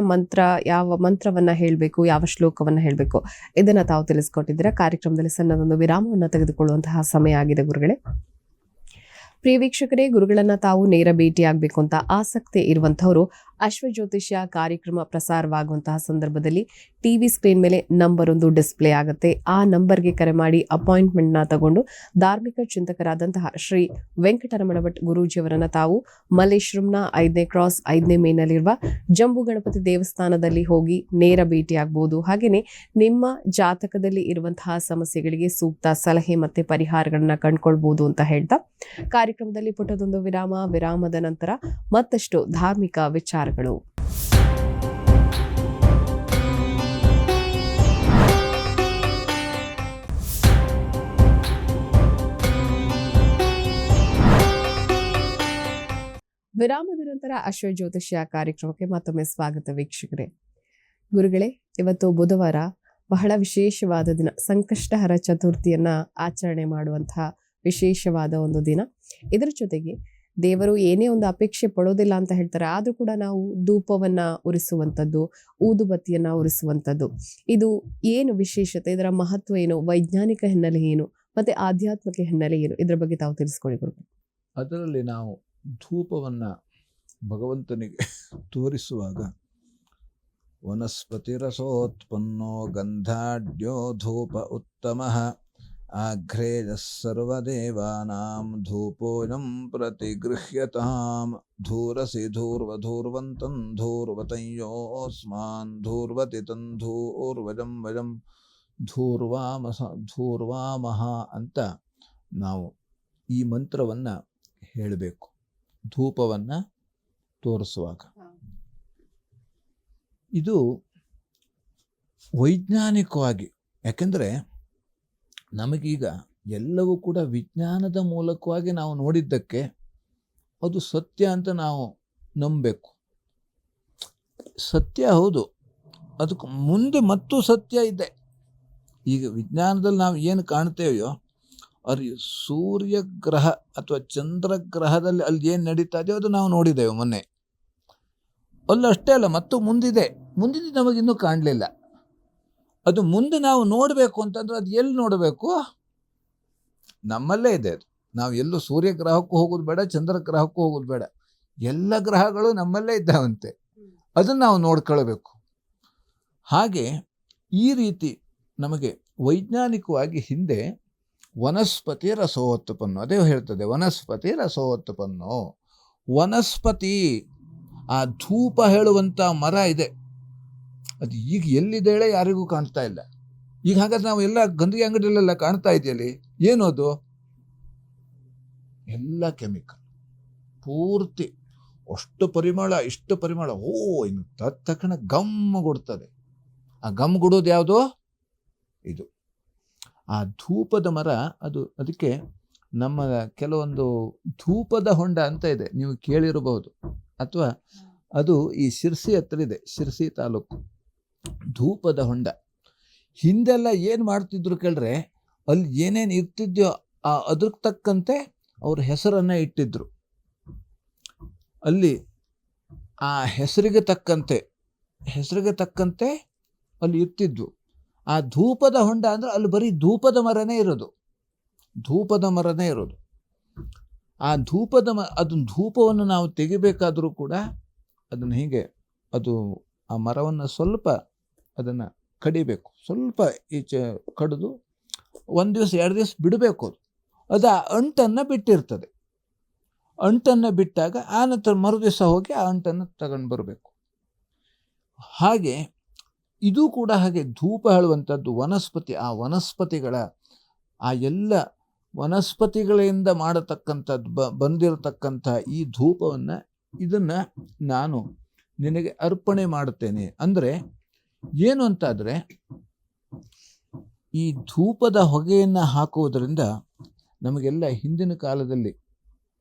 ಯಾವ ಮಂತ್ರವನ್ನ ಹೇಳಬೇಕು, ಯಾವ ಶ್ಲೋಕವನ್ನ ಹೇಳಬೇಕು, ಇದನ್ನ ತಾವು ತಿಳಿಸ್ಕೊಟ್ಟಿದ್ದೀರಾ. ಕಾರ್ಯಕ್ರಮದಲ್ಲಿ ಸಣ್ಣದೊಂದು ವಿರಾಮವನ್ನು ತೆಗೆದುಕೊಳ್ಳುವಂತಹ ಸಮಯ ಆಗಿದೆ ಗುರುಗಳೇ. ಪ್ರಿಯ ವೀಕ್ಷಕರೇ, ಗುರುಗಳನ್ನ ತಾವು ನೇರ ಭೇಟಿಯಾಗಬೇಕು ಅಂತ ಆಸಕ್ತಿ ಇರುವಂತಹವರು ಅಶ್ವಜ್ಯೋತಿಷ್ಯ ಕಾರ್ಯಕ್ರಮ ಪ್ರಸಾರವಾಗುವಂತಹ ಸಂದರ್ಭದಲ್ಲಿ ಟಿವಿ ಸ್ಕ್ರೀನ್ ಮೇಲೆ ನಂಬರ್ ಒಂದು ಡಿಸ್ಪ್ಲೇ ಆಗುತ್ತೆ. ಆ ನಂಬರ್ಗೆ ಕರೆ ಮಾಡಿ ಅಪಾಯಿಂಟ್ಮೆಂಟ್ ನ ತಗೊಂಡು ಧಾರ್ಮಿಕ ಚಿಂತಕರಾದಂತಹ ಶ್ರೀ ವೆಂಕಟರಮಣ ಭಟ್ ಗುರೂಜಿಯವರನ್ನ ತಾವು ಮಲ್ಲೇಶ್ವರಂನ 5ನೇ ಕ್ರಾಸ್ 5ನೇ ಮೇನಲ್ಲಿರುವ ಜಂಬೂ ಗಣಪತಿ ದೇವಸ್ಥಾನದಲ್ಲಿ ಹೋಗಿ ನೇರ ಭೇಟಿಯಾಗಬಹುದು. ಹಾಗೇನೆ ನಿಮ್ಮ ಜಾತಕದಲ್ಲಿ ಇರುವಂತಹ ಸಮಸ್ಯೆಗಳಿಗೆ ಸೂಕ್ತ ಸಲಹೆ ಮತ್ತೆ ಪರಿಹಾರಗಳನ್ನ ಕಂಡುಕೊಳ್ಬಹುದು ಅಂತ ಹೇಳ್ತಾ ಕಾರ್ಯಕ್ರಮದಲ್ಲಿ ಪುಟದೊಂದು ವಿರಾಮದ ನಂತರ ಮತ್ತಷ್ಟು ಧಾರ್ಮಿಕ ವಿಚಾರಗಳು. ವಿರಾಮದ ನಂತರ ಅಶ್ವಜ್ಯೋತಿಷ್ಯ ಕಾರ್ಯಕ್ರಮಕ್ಕೆ ಮತ್ತೊಮ್ಮೆ ಸ್ವಾಗತ ವೀಕ್ಷಕರೇ. ಗುರುಗಳೇ, ಇವತ್ತು ಬುಧವಾರ, ಬಹಳ ವಿಶೇಷವಾದ ದಿನ, ಸಂಕಷ್ಟಹರ ಚತುರ್ಥಿಯನ್ನ ಆಚರಣೆ ಮಾಡುವಂತಹ ವಿಶೇಷವಾದ ಒಂದು ದಿನ. ಇದರ ಜೊತೆಗೆ ದೇವರು ಏನೇ ಒಂದು ಅಪೇಕ್ಷೆ ಪಡೋದಿಲ್ಲ ಅಂತ ಹೇಳ್ತಾರೆ, ಆದ್ರೂ ಕೂಡ ನಾವು ಧೂಪವನ್ನ ಉರಿಸುವಂಥದ್ದು, ಊದುಬತ್ತಿಯನ್ನ ಉರಿಸುವಂಥದ್ದು, ಇದು ಏನು ವಿಶೇಷತೆ, ಇದರ ಮಹತ್ವ ಏನು, ವೈಜ್ಞಾನಿಕ ಹಿನ್ನೆಲೆ ಏನು, ಮತ್ತೆ ಆಧ್ಯಾತ್ಮಿಕ ಹಿನ್ನೆಲೆ ಏನು, ಇದ್ರ ಬಗ್ಗೆ ತಾವು ತಿಳಿಸ್ಕೊಳ್ಳಿ ಗುರು. ಅದರಲ್ಲಿ ನಾವು ಧೂಪವನ್ನ ಭಗವಂತನಿಗೆ ತೋರಿಸುವಾಗ ವನಸ್ಪತಿರಸೋತ್ಪನ್ನೋ ಗಂಧಾಢ್ಯೋ ಧೂಪ ಉತ್ತಮಃ ಆಗ್ರೇಯ ಸರ್ವದೇವಾನಾಂ ಧೂಪೋಯಂ ಪ್ರತಿಗೃಹ್ಯತಾಂ ಧೂರಸಿ ಧೂರ್ವಧೂರ್ವಂತಂ ಧೂರ್ವತಂಯೋಸ್ಮಾನ್ ಧೂರ್ವತಿ ತಂಧೂರ್ವಜಂ ವಜಂ ಧೂರ್ವಾಮಹ ಅಂತ ನಾವು ಈ ಮಂತ್ರವನ್ನು ಹೇಳಬೇಕು ಧೂಪವನ್ನು ತೋರಿಸುವಾಗ. ಇದು ವೈಜ್ಞಾನಿಕವಾಗಿ, ಯಾಕೆಂದರೆ ನಮಗೀಗ ಎಲ್ಲವೂ ಕೂಡ ವಿಜ್ಞಾನದ ಮೂಲಕವಾಗಿ ನಾವು ನೋಡಿದ್ದಕ್ಕೆ ಅದು ಸತ್ಯ ಅಂತ ನಾವು ನಂಬಬೇಕು. ಸತ್ಯ ಹೌದು, ಅದಕ್ಕೆ ಮುಂದೆ ಮತ್ತೂ ಸತ್ಯ ಇದೆ. ಈಗ ವಿಜ್ಞಾನದಲ್ಲಿ ನಾವು ಏನು ಕಾಣ್ತೇವೆಯೋ ಅದು ಸೂರ್ಯಗ್ರಹ ಅಥವಾ ಚಂದ್ರಗ್ರಹದಲ್ಲಿ ಅಲ್ಲಿ ಏನು ನಡೀತಾ ಇದೆಯೋ ಅದು ನಾವು ನೋಡಿದ್ದೇವೆ ಮೊನ್ನೆ. ಅಲ್ಲ ಅಷ್ಟೇ ಅಲ್ಲ, ಮತ್ತು ಮುಂದಿದೆ ನಮಗಿನ್ನೂ ಕಾಣಲಿಲ್ಲ. ಅದು ಮುಂದೆ ನಾವು ನೋಡಬೇಕು ಅಂತಂದ್ರೆ ಅದು ಎಲ್ಲಿ ನೋಡಬೇಕು? ನಮ್ಮಲ್ಲೇ ಇದೆ ಅದು. ನಾವು ಎಲ್ಲೂ ಸೂರ್ಯಗ್ರಹಕ್ಕೂ ಹೋಗೋದು ಬೇಡ, ಚಂದ್ರಗ್ರಹಕ್ಕೂ ಹೋಗೋದು ಬೇಡ, ಎಲ್ಲ ಗ್ರಹಗಳು ನಮ್ಮಲ್ಲೇ ಇದ್ದಾವಂತೆ. ಅದನ್ನು ನಾವು ನೋಡ್ಕೊಳ್ಬೇಕು. ಹಾಗೆ ಈ ರೀತಿ ನಮಗೆ ವೈಜ್ಞಾನಿಕವಾಗಿ ಹಿಂದೆ ವನಸ್ಪತಿ ರಸೋತ್ಪನ್ನೋ, ಅದೇ ಹೇಳ್ತದೆ, ವನಸ್ಪತಿ ರಸೋತ್ಪನ್ನೋ. ವನಸ್ಪತಿ, ಆ ಧೂಪ ಹೇಳುವಂಥ ಮರ ಇದೆ, ಅದು ಈಗ ಎಲ್ಲಿದೆ ಹೇಳಿ ಯಾರಿಗೂ ಕಾಣ್ತಾ ಇಲ್ಲ. ಈಗ ಹಾಗಾದ್ರೆ ನಾವು ಎಲ್ಲ ಗಂದಿಗೆ ಅಂಗಡಿಯಲ್ಲೆಲ್ಲ ಕಾಣ್ತಾ ಇದೆಯಲ್ಲಿ, ಏನು ಅದು? ಎಲ್ಲ ಕೆಮಿಕಲ್, ಪೂರ್ತಿ ಅಷ್ಟು ಪರಿಮಳ, ಇಷ್ಟು ಪರಿಮಳ. ಇನ್ನು ತಕ್ಷಣ ಗಮ್ ಕೊಡ್ತದೆ. ಆ ಗಮ್ ಕೊಡೋದು ಯಾವುದು? ಇದು ಆ ಧೂಪದ ಮರ. ಅದಕ್ಕೆ ನಮ್ಮ ಕೆಲವೊಂದು ಧೂಪದ ಹೊಂಡ ಅಂತ ಇದೆ, ನೀವು ಕೇಳಿರಬಹುದು, ಅಥವಾ ಅದು ಈ ಶಿರ್ಸಿ ಹತ್ರ ಇದೆ, ಶಿರ್ಸಿ ತಾಲೂಕು. ಧೂಪದ ಹೊಂಡ ಹಿಂದೆಲ್ಲ ಏನು ಮಾಡ್ತಿದ್ರು ಕೇಳ್ರೆ, ಅಲ್ಲಿ ಏನೇನು ಇರ್ತಿದ್ಯೋ ಅದಕ್ಕೆ ತಕ್ಕಂತೆ ಅವ್ರ ಹೆಸರನ್ನು ಇಟ್ಟಿದ್ರು. ಅಲ್ಲಿ ಆ ಹೆಸರಿಗೆ ತಕ್ಕಂತೆ ಅಲ್ಲಿ ಇರ್ತಿದ್ವು. ಆ ಧೂಪದ ಹೊಂಡ ಅಂದರೆ ಅಲ್ಲಿ ಬರೀ ಧೂಪದ ಮರನೇ ಇರೋದು. ಆ ಅದನ್ನ ಧೂಪವನ್ನು ನಾವು ತೆಗಿಬೇಕಾದರೂ ಕೂಡ ಅದನ್ನು ಹೀಗೆ ಆ ಮರವನ್ನು ಸ್ವಲ್ಪ ಅದನ್ನು ಕಡಿಬೇಕು, ಸ್ವಲ್ಪ ಈಚೆ ಕಡಿದು 1 ದಿವಸ 2 ದಿವಸ ಬಿಡಬೇಕು. ಅದು ಆ ಅಂಟನ್ನು ಬಿಟ್ಟಿರ್ತದೆ. ಅಂಟನ್ನು ಬಿಟ್ಟಾಗ ಆ ನಂತರ ಮರುದಿವಸ ಹೋಗಿ ಆ ಅಂಟನ್ನು ತಗೊಂಡು ಬರಬೇಕು. ಹಾಗೆ ಇದು ಕೂಡ ಹಾಗೆ ಧೂಪ ಹೇಳುವಂಥದ್ದು ವನಸ್ಪತಿ. ಆ ವನಸ್ಪತಿಗಳ ಆ ಎಲ್ಲ ವನಸ್ಪತಿಗಳಿಂದ ಮಾಡತಕ್ಕಂಥದ್ದು ಬಂದಿರತಕ್ಕಂಥ ಈ ಧೂಪವನ್ನು, ಇದನ್ನು ನಾನು ನಿನಗೆ ಅರ್ಪಣೆ ಮಾಡುತ್ತೇನೆ. ಅಂದರೆ ಏನು ಅಂತಾದರೆ, ಈ ಧೂಪದ ಹೊಗೆಯನ್ನು ಹಾಕುವುದರಿಂದ ನಮಗೆಲ್ಲ ಹಿಂದಿನ ಕಾಲದಲ್ಲಿ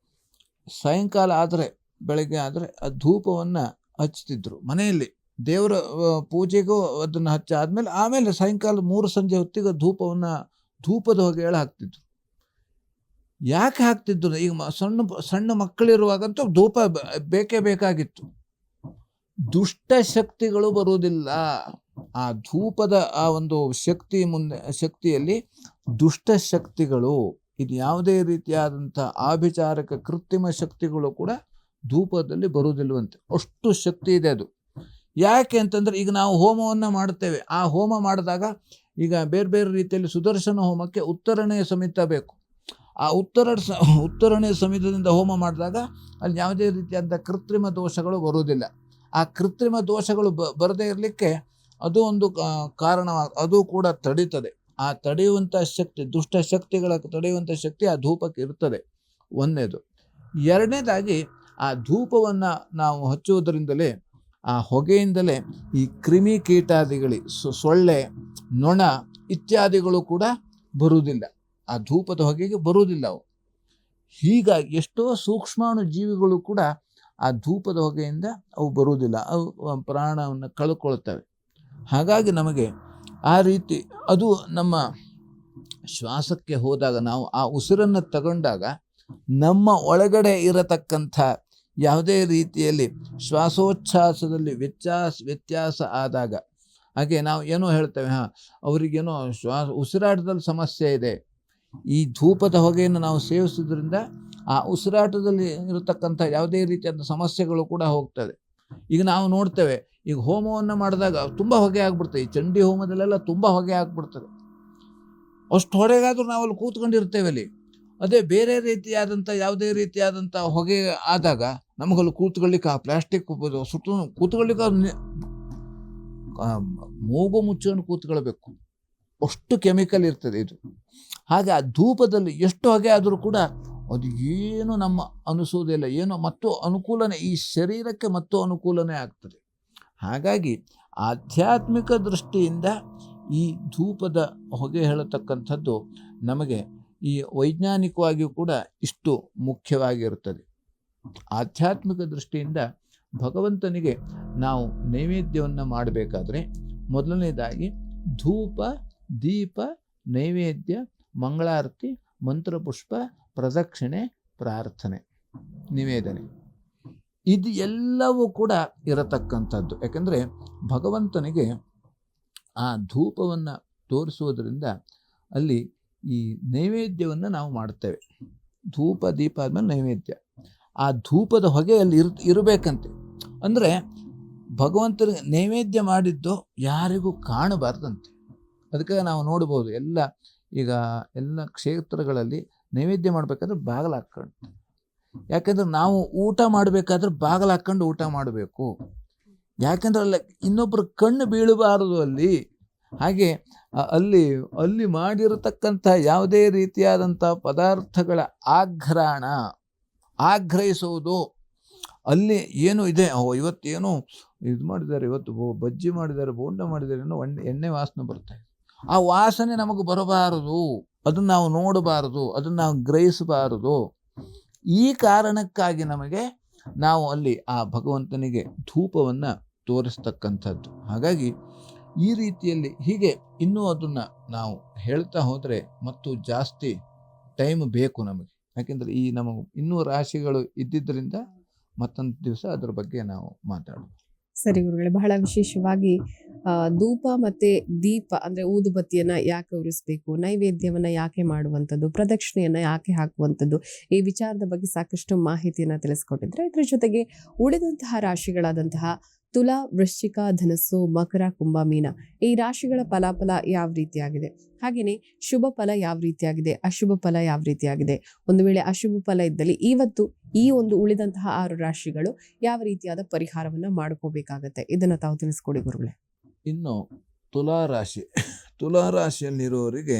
ಸಾಯಂಕಾಲ ಆದರೆ ಬೆಳಗ್ಗೆ ಆದರೆ ಆ ಧೂಪವನ್ನು ಹಚ್ತಿದ್ರು ಮನೆಯಲ್ಲಿ. ದೇವರ ಪೂಜೆಗೂ ಅದನ್ನು ಹಚ್ಚಾದ್ಮೇಲೆ ಆಮೇಲೆ ಸಾಯಂಕಾಲ 3 ಸಂಜೆ ಹೊತ್ತಿಗೆ ಧೂಪದ ಹೊಗೆ ಹಾಕ್ತಿದ್ರು. ಯಾಕೆ ಹಾಕ್ತಿದ್ರು? ಈಗ ಸಣ್ಣ ಮಕ್ಕಳಿರುವಾಗಂತೂ ಧೂಪ ಬೇಕೇ ಬೇಕಾಗಿತ್ತು. ದುಷ್ಟ ಶಕ್ತಿಗಳು ಬರುವುದಿಲ್ಲ. ಆ ಧೂಪದ ಆ ಒಂದು ಶಕ್ತಿಯಲ್ಲಿ ದುಷ್ಟ ಶಕ್ತಿಗಳು, ಇದು ಯಾವುದೇ ರೀತಿಯಾದಂಥ ಆಭಿಚಾರಕ ಕೃತ್ರಿಮ ಶಕ್ತಿಗಳು ಕೂಡ ಧೂಪದಲ್ಲಿ ಬರುವುದಿಲ್ವಂತೆ. ಅಷ್ಟು ಶಕ್ತಿ ಇದೆ ಅದು. ಯಾಕೆ ಅಂತಂದರೆ, ಈಗ ನಾವು ಹೋಮವನ್ನು ಮಾಡುತ್ತೇವೆ. ಆ ಹೋಮ ಮಾಡಿದಾಗ ಈಗ ಬೇರೆ ಬೇರೆ ರೀತಿಯಲ್ಲಿ ಸುದರ್ಶನ ಹೋಮಕ್ಕೆ ಉತ್ತರಣೆಯ ಸಮಿತ ಬೇಕು. ಆ ಉತ್ತರಣೆಯ ಸಮಿತದಿಂದ ಹೋಮ ಮಾಡಿದಾಗ ಅಲ್ಲಿ ಯಾವುದೇ ರೀತಿಯಾದ ಕೃತ್ರಿಮ ದೋಷಗಳು ಬರುವುದಿಲ್ಲ. ಆ ಕೃತ್ರಿಮ ದೋಷಗಳು ಬರದೇ ಇರಲಿಕ್ಕೆ ಅದು ಒಂದು ಅದು ಕೂಡ ತಡೀತದೆ. ಆ ತಡೆಯುವಂಥ ಶಕ್ತಿ, ದುಷ್ಟ ಶಕ್ತಿಗಳ ತಡೆಯುವಂಥ ಶಕ್ತಿ ಆ ಧೂಪಕ್ಕೆ ಇರ್ತದೆ, ಒಂದನೇದು. ಎರಡನೇದಾಗಿ ಆ ಧೂಪವನ್ನು ನಾವು ಹಚ್ಚುವುದರಿಂದಲೇ, ಆ ಹೊಗೆಯಿಂದಲೇ ಈ ಕ್ರಿಮಿ ಕೀಟಾದಿಗಳಿ, ಸೊಳ್ಳೆ, ನೊಣ ಇತ್ಯಾದಿಗಳು ಕೂಡ ಬರುವುದಿಲ್ಲ. ಆ ಧೂಪದ ಹೊಗೆಗೆ ಬರುವುದಿಲ್ಲ ಅವು. ಹೀಗಾಗಿ ಎಷ್ಟೋ ಸೂಕ್ಷ್ಮಾಣು ಜೀವಿಗಳು ಕೂಡ ಆ ಧೂಪದ ಹೊಗೆಯಿಂದ ಅವು ಬರುವುದಿಲ್ಲ, ಅವು ಪ್ರಾಣವನ್ನು ಕಳ್ಕೊಳ್ತವೆ. ಹಾಗಾಗಿ ನಮಗೆ ಆ ರೀತಿ ಅದು ನಮ್ಮ ಶ್ವಾಸಕ್ಕೆ ಹೋದಾಗ, ನಾವು ಆ ಉಸಿರನ್ನು ತಗೊಂಡಾಗ ನಮ್ಮ ಒಳಗಡೆ ಇರತಕ್ಕಂಥ ಯಾವುದೇ ರೀತಿಯಲ್ಲಿ ಶ್ವಾಸೋಚ್ಛ್ವಾಸದಲ್ಲಿ ವ್ಯತ್ಯಾಸ ಆದಾಗ, ಹಾಗೆ ನಾವು ಏನೋ ಹೇಳ್ತೇವೆ, ಅವರಿಗೇನೋ ಉಸಿರಾಟದಲ್ಲಿ ಸಮಸ್ಯೆ ಇದೆ, ಈ ಧೂಪದ ಹೊಗೆಯನ್ನು ನಾವು ಸೇವಿಸೋದ್ರಿಂದ ಆ ಉಸಿರಾಟದಲ್ಲಿ ಇರತಕ್ಕಂಥ ಯಾವುದೇ ರೀತಿಯಾದ ಸಮಸ್ಯೆಗಳು ಕೂಡ ಹೋಗ್ತದೆ. ಈಗ ನಾವು ನೋಡ್ತೇವೆ, ಈಗ ಹೋಮವನ್ನು ಮಾಡಿದಾಗ ತುಂಬ ಹೊಗೆ ಆಗ್ಬಿಡ್ತದೆ. ಈ ಚಂಡಿ ಹೋಮದಲ್ಲೆಲ್ಲ ತುಂಬ ಹೊಗೆ ಆಗ್ಬಿಡ್ತದೆ. ಅಷ್ಟು ಹೊಡೆಗಾದರೂ ನಾವು ಅಲ್ಲಿ ಕೂತ್ಕೊಂಡಿರ್ತೇವೆ ಅಲ್ಲಿ. ಅದೇ ಬೇರೆ ರೀತಿಯಾದಂಥ ಯಾವುದೇ ರೀತಿಯಾದಂಥ ಹೊಗೆ ಆದಾಗ ನಮಗಲ್ಲಿ ಕೂತ್ಕೊಳ್ಳಿಕ್ಕೆ, ಆ ಪ್ಲಾಸ್ಟಿಕ್ ಸುಟ್ಟು ಕೂತ್ಕೊಳ್ಳಿಕ್ಕೆ ಮೂಗು ಮುಚ್ಚನ್ನು ಕೂತ್ಕೊಳ್ಬೇಕು, ಅಷ್ಟು ಕೆಮಿಕಲ್ ಇರ್ತದೆ ಇದು. ಹಾಗೆ ಆ ಧೂಪದಲ್ಲಿ ಎಷ್ಟು ಹೊಗೆ ಆದರೂ ಕೂಡ ಅದು ಏನು ನಮ್ಮ ಅನಿಸೋದಿಲ್ಲ, ಏನೋ ಮತ್ತು ಅನುಕೂಲನೇ, ಈ ಶರೀರಕ್ಕೆ ಮತ್ತು ಅನುಕೂಲನೇ ಆಗ್ತದೆ. ಹಾಗಾಗಿ ಆಧ್ಯಾತ್ಮಿಕ ದೃಷ್ಟಿಯಿಂದ ಈ ಧೂಪದ ಹೊಗೆ ಹೇಳತಕ್ಕಂಥದ್ದು ನಮಗೆ ಈ ವೈಜ್ಞಾನಿಕವಾಗಿಯೂ ಕೂಡ ಇಷ್ಟು ಮುಖ್ಯವಾಗಿರುತ್ತದೆ. ಆಧ್ಯಾತ್ಮಿಕ ದೃಷ್ಟಿಯಿಂದ ಭಗವಂತನಿಗೆ ನಾವು ನೈವೇದ್ಯವನ್ನು ಮಾಡಬೇಕಾದ್ರೆ ಮೊದಲನೇದಾಗಿ ಧೂಪ, ದೀಪ, ನೈವೇದ್ಯ, ಮಂಗಳಾರತಿ, ಮಂತ್ರಪುಷ್ಪ, ಪ್ರದಕ್ಷಿಣೆ, ಪ್ರಾರ್ಥನೆ, ನಿವೇದನೆ, ಇದು ಎಲ್ಲವೂ ಕೂಡ ಇರತಕ್ಕಂಥದ್ದು. ಯಾಕೆಂದರೆ ಭಗವಂತನಿಗೆ ಆ ಧೂಪವನ್ನು ತೋರಿಸುವುದರಿಂದ ಅಲ್ಲಿ ಈ ನೈವೇದ್ಯವನ್ನು ನಾವು ಮಾಡ್ತೇವೆ. ಧೂಪ ದೀಪ ಆದಮೇಲೆ ನೈವೇದ್ಯ, ಆ ಧೂಪದ ಹೊಗೆ ಅಲ್ಲಿ ಇರಬೇಕಂತೆ. ಅಂದರೆ ಭಗವಂತನಿಗೆ ನೈವೇದ್ಯ ಮಾಡಿದ್ದು ಯಾರಿಗೂ ಕಾಣಬಾರ್ದಂತೆ. ಅದಕ್ಕೆ ನಾವು ನೋಡ್ಬೋದು, ಎಲ್ಲ ಕ್ಷೇತ್ರಗಳಲ್ಲಿ ನೈವೇದ್ಯ ಮಾಡಬೇಕಾದ್ರೆ ಬಾಗಿಲು ಹಾಕ್ಕೊಂಡು, ಯಾಕೆಂದ್ರೆ ನಾವು ಊಟ ಮಾಡಬೇಕಾದ್ರೆ ಬಾಗಿಲು ಹಾಕ್ಕೊಂಡು ಊಟ ಮಾಡಬೇಕು. ಯಾಕೆಂದ್ರೆ ಅಲ್ಲಿ ಇನ್ನೊಬ್ಬರು ಕಣ್ಣು ಬೀಳಬಾರದು ಅಲ್ಲಿ. ಹಾಗೆ ಅಲ್ಲಿ ಮಾಡಿರತಕ್ಕಂಥ ಯಾವುದೇ ರೀತಿಯಾದಂಥ ಪದಾರ್ಥಗಳ ಆಗ್ರಹಿಸುವುದು, ಅಲ್ಲಿ ಏನು ಇದೆ, ಇವತ್ತೇನೋ ಇದು ಮಾಡಿದ್ದಾರೆ, ಇವತ್ತು ಬಜ್ಜಿ ಮಾಡಿದ್ದಾರೆ, ಬೋಂಡ ಮಾಡಿದ್ದಾರೆ, ಏನೋ ಎಣ್ಣೆ ವಾಸನೆ ಬರ್ತಾಯಿದೆ, ಆ ವಾಸನೆ ನಮಗೆ ಬರಬಾರದು, ಅದನ್ನು ನಾವು ನೋಡಬಾರದು, ಅದನ್ನು ನಾವು ಗ್ರಹಿಸಬಾರದು. ಈ ಕಾರಣಕ್ಕಾಗಿ ನಾವು ಅಲ್ಲಿ ಆ ಭಗವಂತನಿಗೆ ಧೂಪವನ್ನು ತೋರಿಸ್ತಕ್ಕಂಥದ್ದು. ಹಾಗಾಗಿ ಈ ರೀತಿಯಲ್ಲಿ ಹೀಗೆ ಇನ್ನೂ ಅದನ್ನು ನಾವು ಹೇಳ್ತಾ ಹೋದರೆ ಮತ್ತು ಜಾಸ್ತಿ ಟೈಮ್ ಬೇಕು ನಮಗೆ. ಯಾಕೆಂದರೆ ಈ ನಮಗೆ ಇನ್ನೂ ರಾಶಿಗಳು ಇದ್ದಿದ್ದರಿಂದ ಮತ್ತೊಂದು ದಿವಸ ಅದರ ಬಗ್ಗೆ ನಾವು ಮಾತಾಡೋಣ. ಸರಿ ಗುರುಗಳೇ, ಬಹಳ ವಿಶೇಷವಾಗಿ ಧೂಪ ಮತ್ತೆ ದೀಪ ಅಂದ್ರೆ ಊದುಬತ್ತಿಯನ್ನ ಯಾಕೆ ಉರಿಸ್ಬೇಕು, ನೈವೇದ್ಯವನ್ನ ಯಾಕೆ ಮಾಡುವಂಥದ್ದು, ಪ್ರದಕ್ಷಿಣೆಯನ್ನ ಯಾಕೆ ಹಾಕುವಂಥದ್ದು, ಈ ವಿಚಾರದ ಬಗ್ಗೆ ಸಾಕಷ್ಟು ಮಾಹಿತಿಯನ್ನ ತಿಳಿಸ್ಕೊಟ್ಟಿದ್ರೆ. ಇದ್ರ ಜೊತೆಗೆ ಉಳಿದಂತಹ ರಾಶಿಗಳಾದಂತಹ ತುಲಾ, ವೃಶ್ಚಿಕ, ಧನಸ್ಸು, ಮಕರ, ಕುಂಭ, ಮೀನ ಈ ರಾಶಿಗಳ ಫಲಾಫಲ ಯಾವ ರೀತಿಯಾಗಿದೆ, ಹಾಗೆಯೇ ಶುಭ ಫಲ ಯಾವ ರೀತಿಯಾಗಿದೆ, ಅಶುಭ ಫಲ ಯಾವ ರೀತಿಯಾಗಿದೆ, ಒಂದು ವೇಳೆ ಅಶುಭ ಫಲ ಇದ್ದಲ್ಲಿ ಇವತ್ತು ಈ ಒಂದು ಉಳಿದಂತಹ 6 ರಾಶಿಗಳು ಯಾವ ರೀತಿಯಾದ ಪರಿಹಾರವನ್ನ ಮಾಡ್ಕೋಬೇಕಾಗತ್ತೆ, ಇದನ್ನ ತಾವು ತಿಳಿಸ್ಕೊಡಿ ಗುರುಗಳೇ. ಇನ್ನು ತುಲಾರಾಶಿಯಲ್ಲಿರುವವರಿಗೆ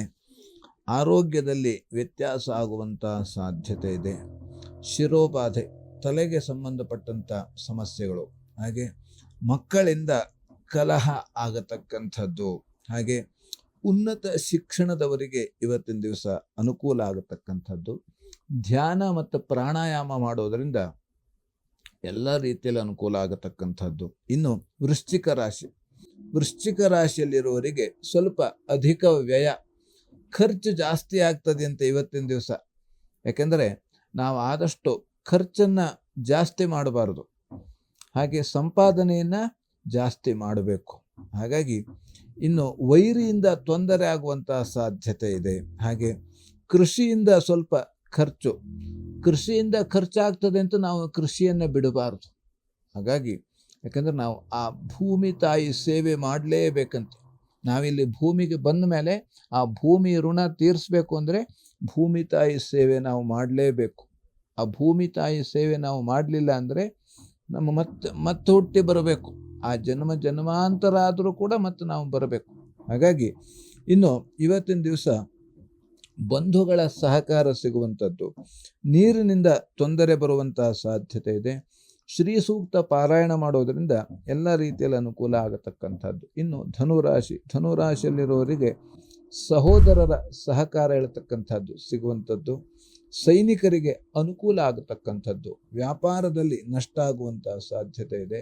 ಆರೋಗ್ಯದಲ್ಲಿ ವ್ಯತ್ಯಾಸ ಆಗುವಂಥ ಸಾಧ್ಯತೆ ಇದೆ. ಶಿರೋಬಾಧೆ, ತಲೆಗೆ ಸಂಬಂಧಪಟ್ಟಂಥ ಸಮಸ್ಯೆಗಳು, ಹಾಗೆ ಮಕ್ಕಳಿಂದ ಕಲಹ ಆಗತಕ್ಕಂಥದ್ದು, ಹಾಗೆ ಉನ್ನತ ಶಿಕ್ಷಣದವರಿಗೆ ಇವತ್ತಿನ ದಿವಸ ಅನುಕೂಲ ಆಗತಕ್ಕಂಥದ್ದು. ಧ್ಯಾನ ಮತ್ತು ಪ್ರಾಣಾಯಾಮ ಮಾಡೋದರಿಂದ ಎಲ್ಲ ರೀತಿಯಲ್ಲಿ ಅನುಕೂಲ ಆಗತಕ್ಕಂಥದ್ದು. ಇನ್ನು ವೃಶ್ಚಿಕ ರಾಶಿಯಲ್ಲಿರುವವರಿಗೆ ಸ್ವಲ್ಪ ಅಧಿಕ ವ್ಯಯ, ಖರ್ಚು ಜಾಸ್ತಿ ಆಗ್ತದೆ ಅಂತ ಇವತ್ತಿನ ದಿವಸ. ಯಾಕೆಂದರೆ ನಾವು ಆದಷ್ಟು ಖರ್ಚನ್ನು ಜಾಸ್ತಿ ಮಾಡಬಾರ್ದು, ಹಾಗೆ ಸಂಪಾದನೆಯನ್ನು ಜಾಸ್ತಿ ಮಾಡಬೇಕು. ಹಾಗಾಗಿ ಇನ್ನು ವೈರಿಯಿಂದ ತೊಂದರೆ ಆಗುವಂಥ ಸಾಧ್ಯತೆ ಇದೆ. ಹಾಗೆ ಕೃಷಿಯಿಂದ ಸ್ವಲ್ಪ ಖರ್ಚು, ಕೃಷಿಯಿಂದ ಖರ್ಚಾಗ್ತದೆ ಅಂತ ನಾವು ಕೃಷಿಯನ್ನು ಬಿಡಬಾರ್ದು. ಹಾಗಾಗಿ ಯಾಕಂದರೆ ನಾವು ಆ ಭೂಮಿ ತಾಯಿ ಸೇವೆ ಮಾಡಲೇಬೇಕಂತೆ. ನಾವಿಲ್ಲಿ ಭೂಮಿಗೆ ಬಂದ ಮೇಲೆ ಆ ಭೂಮಿ ಋಣ ತೀರಿಸ್ಬೇಕು ಅಂದರೆ ಭೂಮಿ ತಾಯಿ ಸೇವೆ ನಾವು ಮಾಡಲೇಬೇಕು. ಆ ಭೂಮಿ ತಾಯಿ ಸೇವೆ ನಾವು ಮಾಡಲಿಲ್ಲ ಅಂದರೆ ನಮ್ಮ ಮತ್ತೆ ಹುಟ್ಟಿ ಬರಬೇಕು. ಆ ಜನ್ಮಾಂತರ ಆದರೂ ಕೂಡ ಮತ್ತೆ ನಾವು ಬರಬೇಕು. ಹಾಗಾಗಿ ಇನ್ನು ಇವತ್ತಿನ ದಿವಸ ಬಂಧುಗಳ ಸಹಕಾರ ಸಿಗುವಂಥದ್ದು, ನೀರಿನಿಂದ ತೊಂದರೆ ಬರುವಂತಹ ಸಾಧ್ಯತೆ ಇದೆ. ಶ್ರೀ ಸೂಕ್ತ ಪಾರಾಯಣ ಮಾಡೋದರಿಂದ ಎಲ್ಲ ರೀತಿಯಲ್ಲಿ ಅನುಕೂಲ ಆಗತಕ್ಕಂಥದ್ದು. ಇನ್ನು ಧನುರಾಶಿಯಲ್ಲಿರೋರಿಗೆ ಸಹೋದರರ ಸಹಕಾರ ಹೇಳ್ತಕ್ಕಂಥದ್ದು ಸಿಗುವಂಥದ್ದು, ಸೈನಿಕರಿಗೆ ಅನುಕೂಲ ಆಗತಕ್ಕಂಥದ್ದು, ವ್ಯಾಪಾರದಲ್ಲಿ ನಷ್ಟ ಆಗುವಂತಹ ಸಾಧ್ಯತೆ ಇದೆ,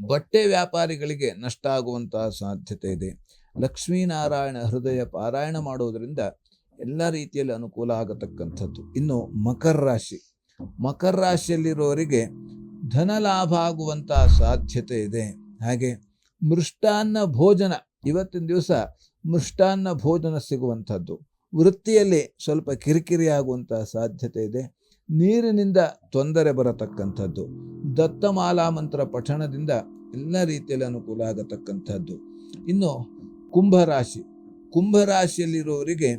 ಬಟ್ಟೆ ವ್ಯಾಪಾರಿಗಳಿಗೆ ನಷ್ಟ ಆಗುವಂತಹ ಸಾಧ್ಯತೆ ಇದೆ. ಲಕ್ಷ್ಮೀನಾರಾಯಣ ಹೃದಯ ಪಾರಾಯಣ ಮಾಡೋದರಿಂದ ಎಲ್ಲ ರೀತಿಯಲ್ಲಿ ಅನುಕೂಲ ಆಗತಕ್ಕಂಥದ್ದು. ಇನ್ನು ಮಕರ ರಾಶಿಯಲ್ಲಿರೋರಿಗೆ ಧನ ಲಾಭ ಆಗುವಂತಹ ಸಾಧ್ಯತೆ ಇದೆ. ಹಾಗೆ ಮೃಷ್ಟಾನ್ನ ಭೋಜನ, ಇವತ್ತಿನ ದಿವಸ ಮೃಷ್ಟಾನ್ನ ಭೋಜನ ಸಿಗುವಂಥದ್ದು. ವೃತ್ತಿಯಲ್ಲಿ ಸ್ವಲ್ಪ ಕಿರಿಕಿರಿ ಆಗುವಂತಹ ಸಾಧ್ಯತೆ ಇದೆ. ನೀರಿನಿಂದ ತೊಂದರೆ ಬರತಕ್ಕಂಥದ್ದು. ದತ್ತಮಾಲಾ ಮಂತ್ರ ಪಠಣದಿಂದ ಎಲ್ಲ ರೀತಿಯಲ್ಲಿ ಅನುಕೂಲ ಆಗತಕ್ಕಂಥದ್ದು. ಇನ್ನು ಕುಂಭರಾಶಿಯಲ್ಲಿರುವವರಿಗೆ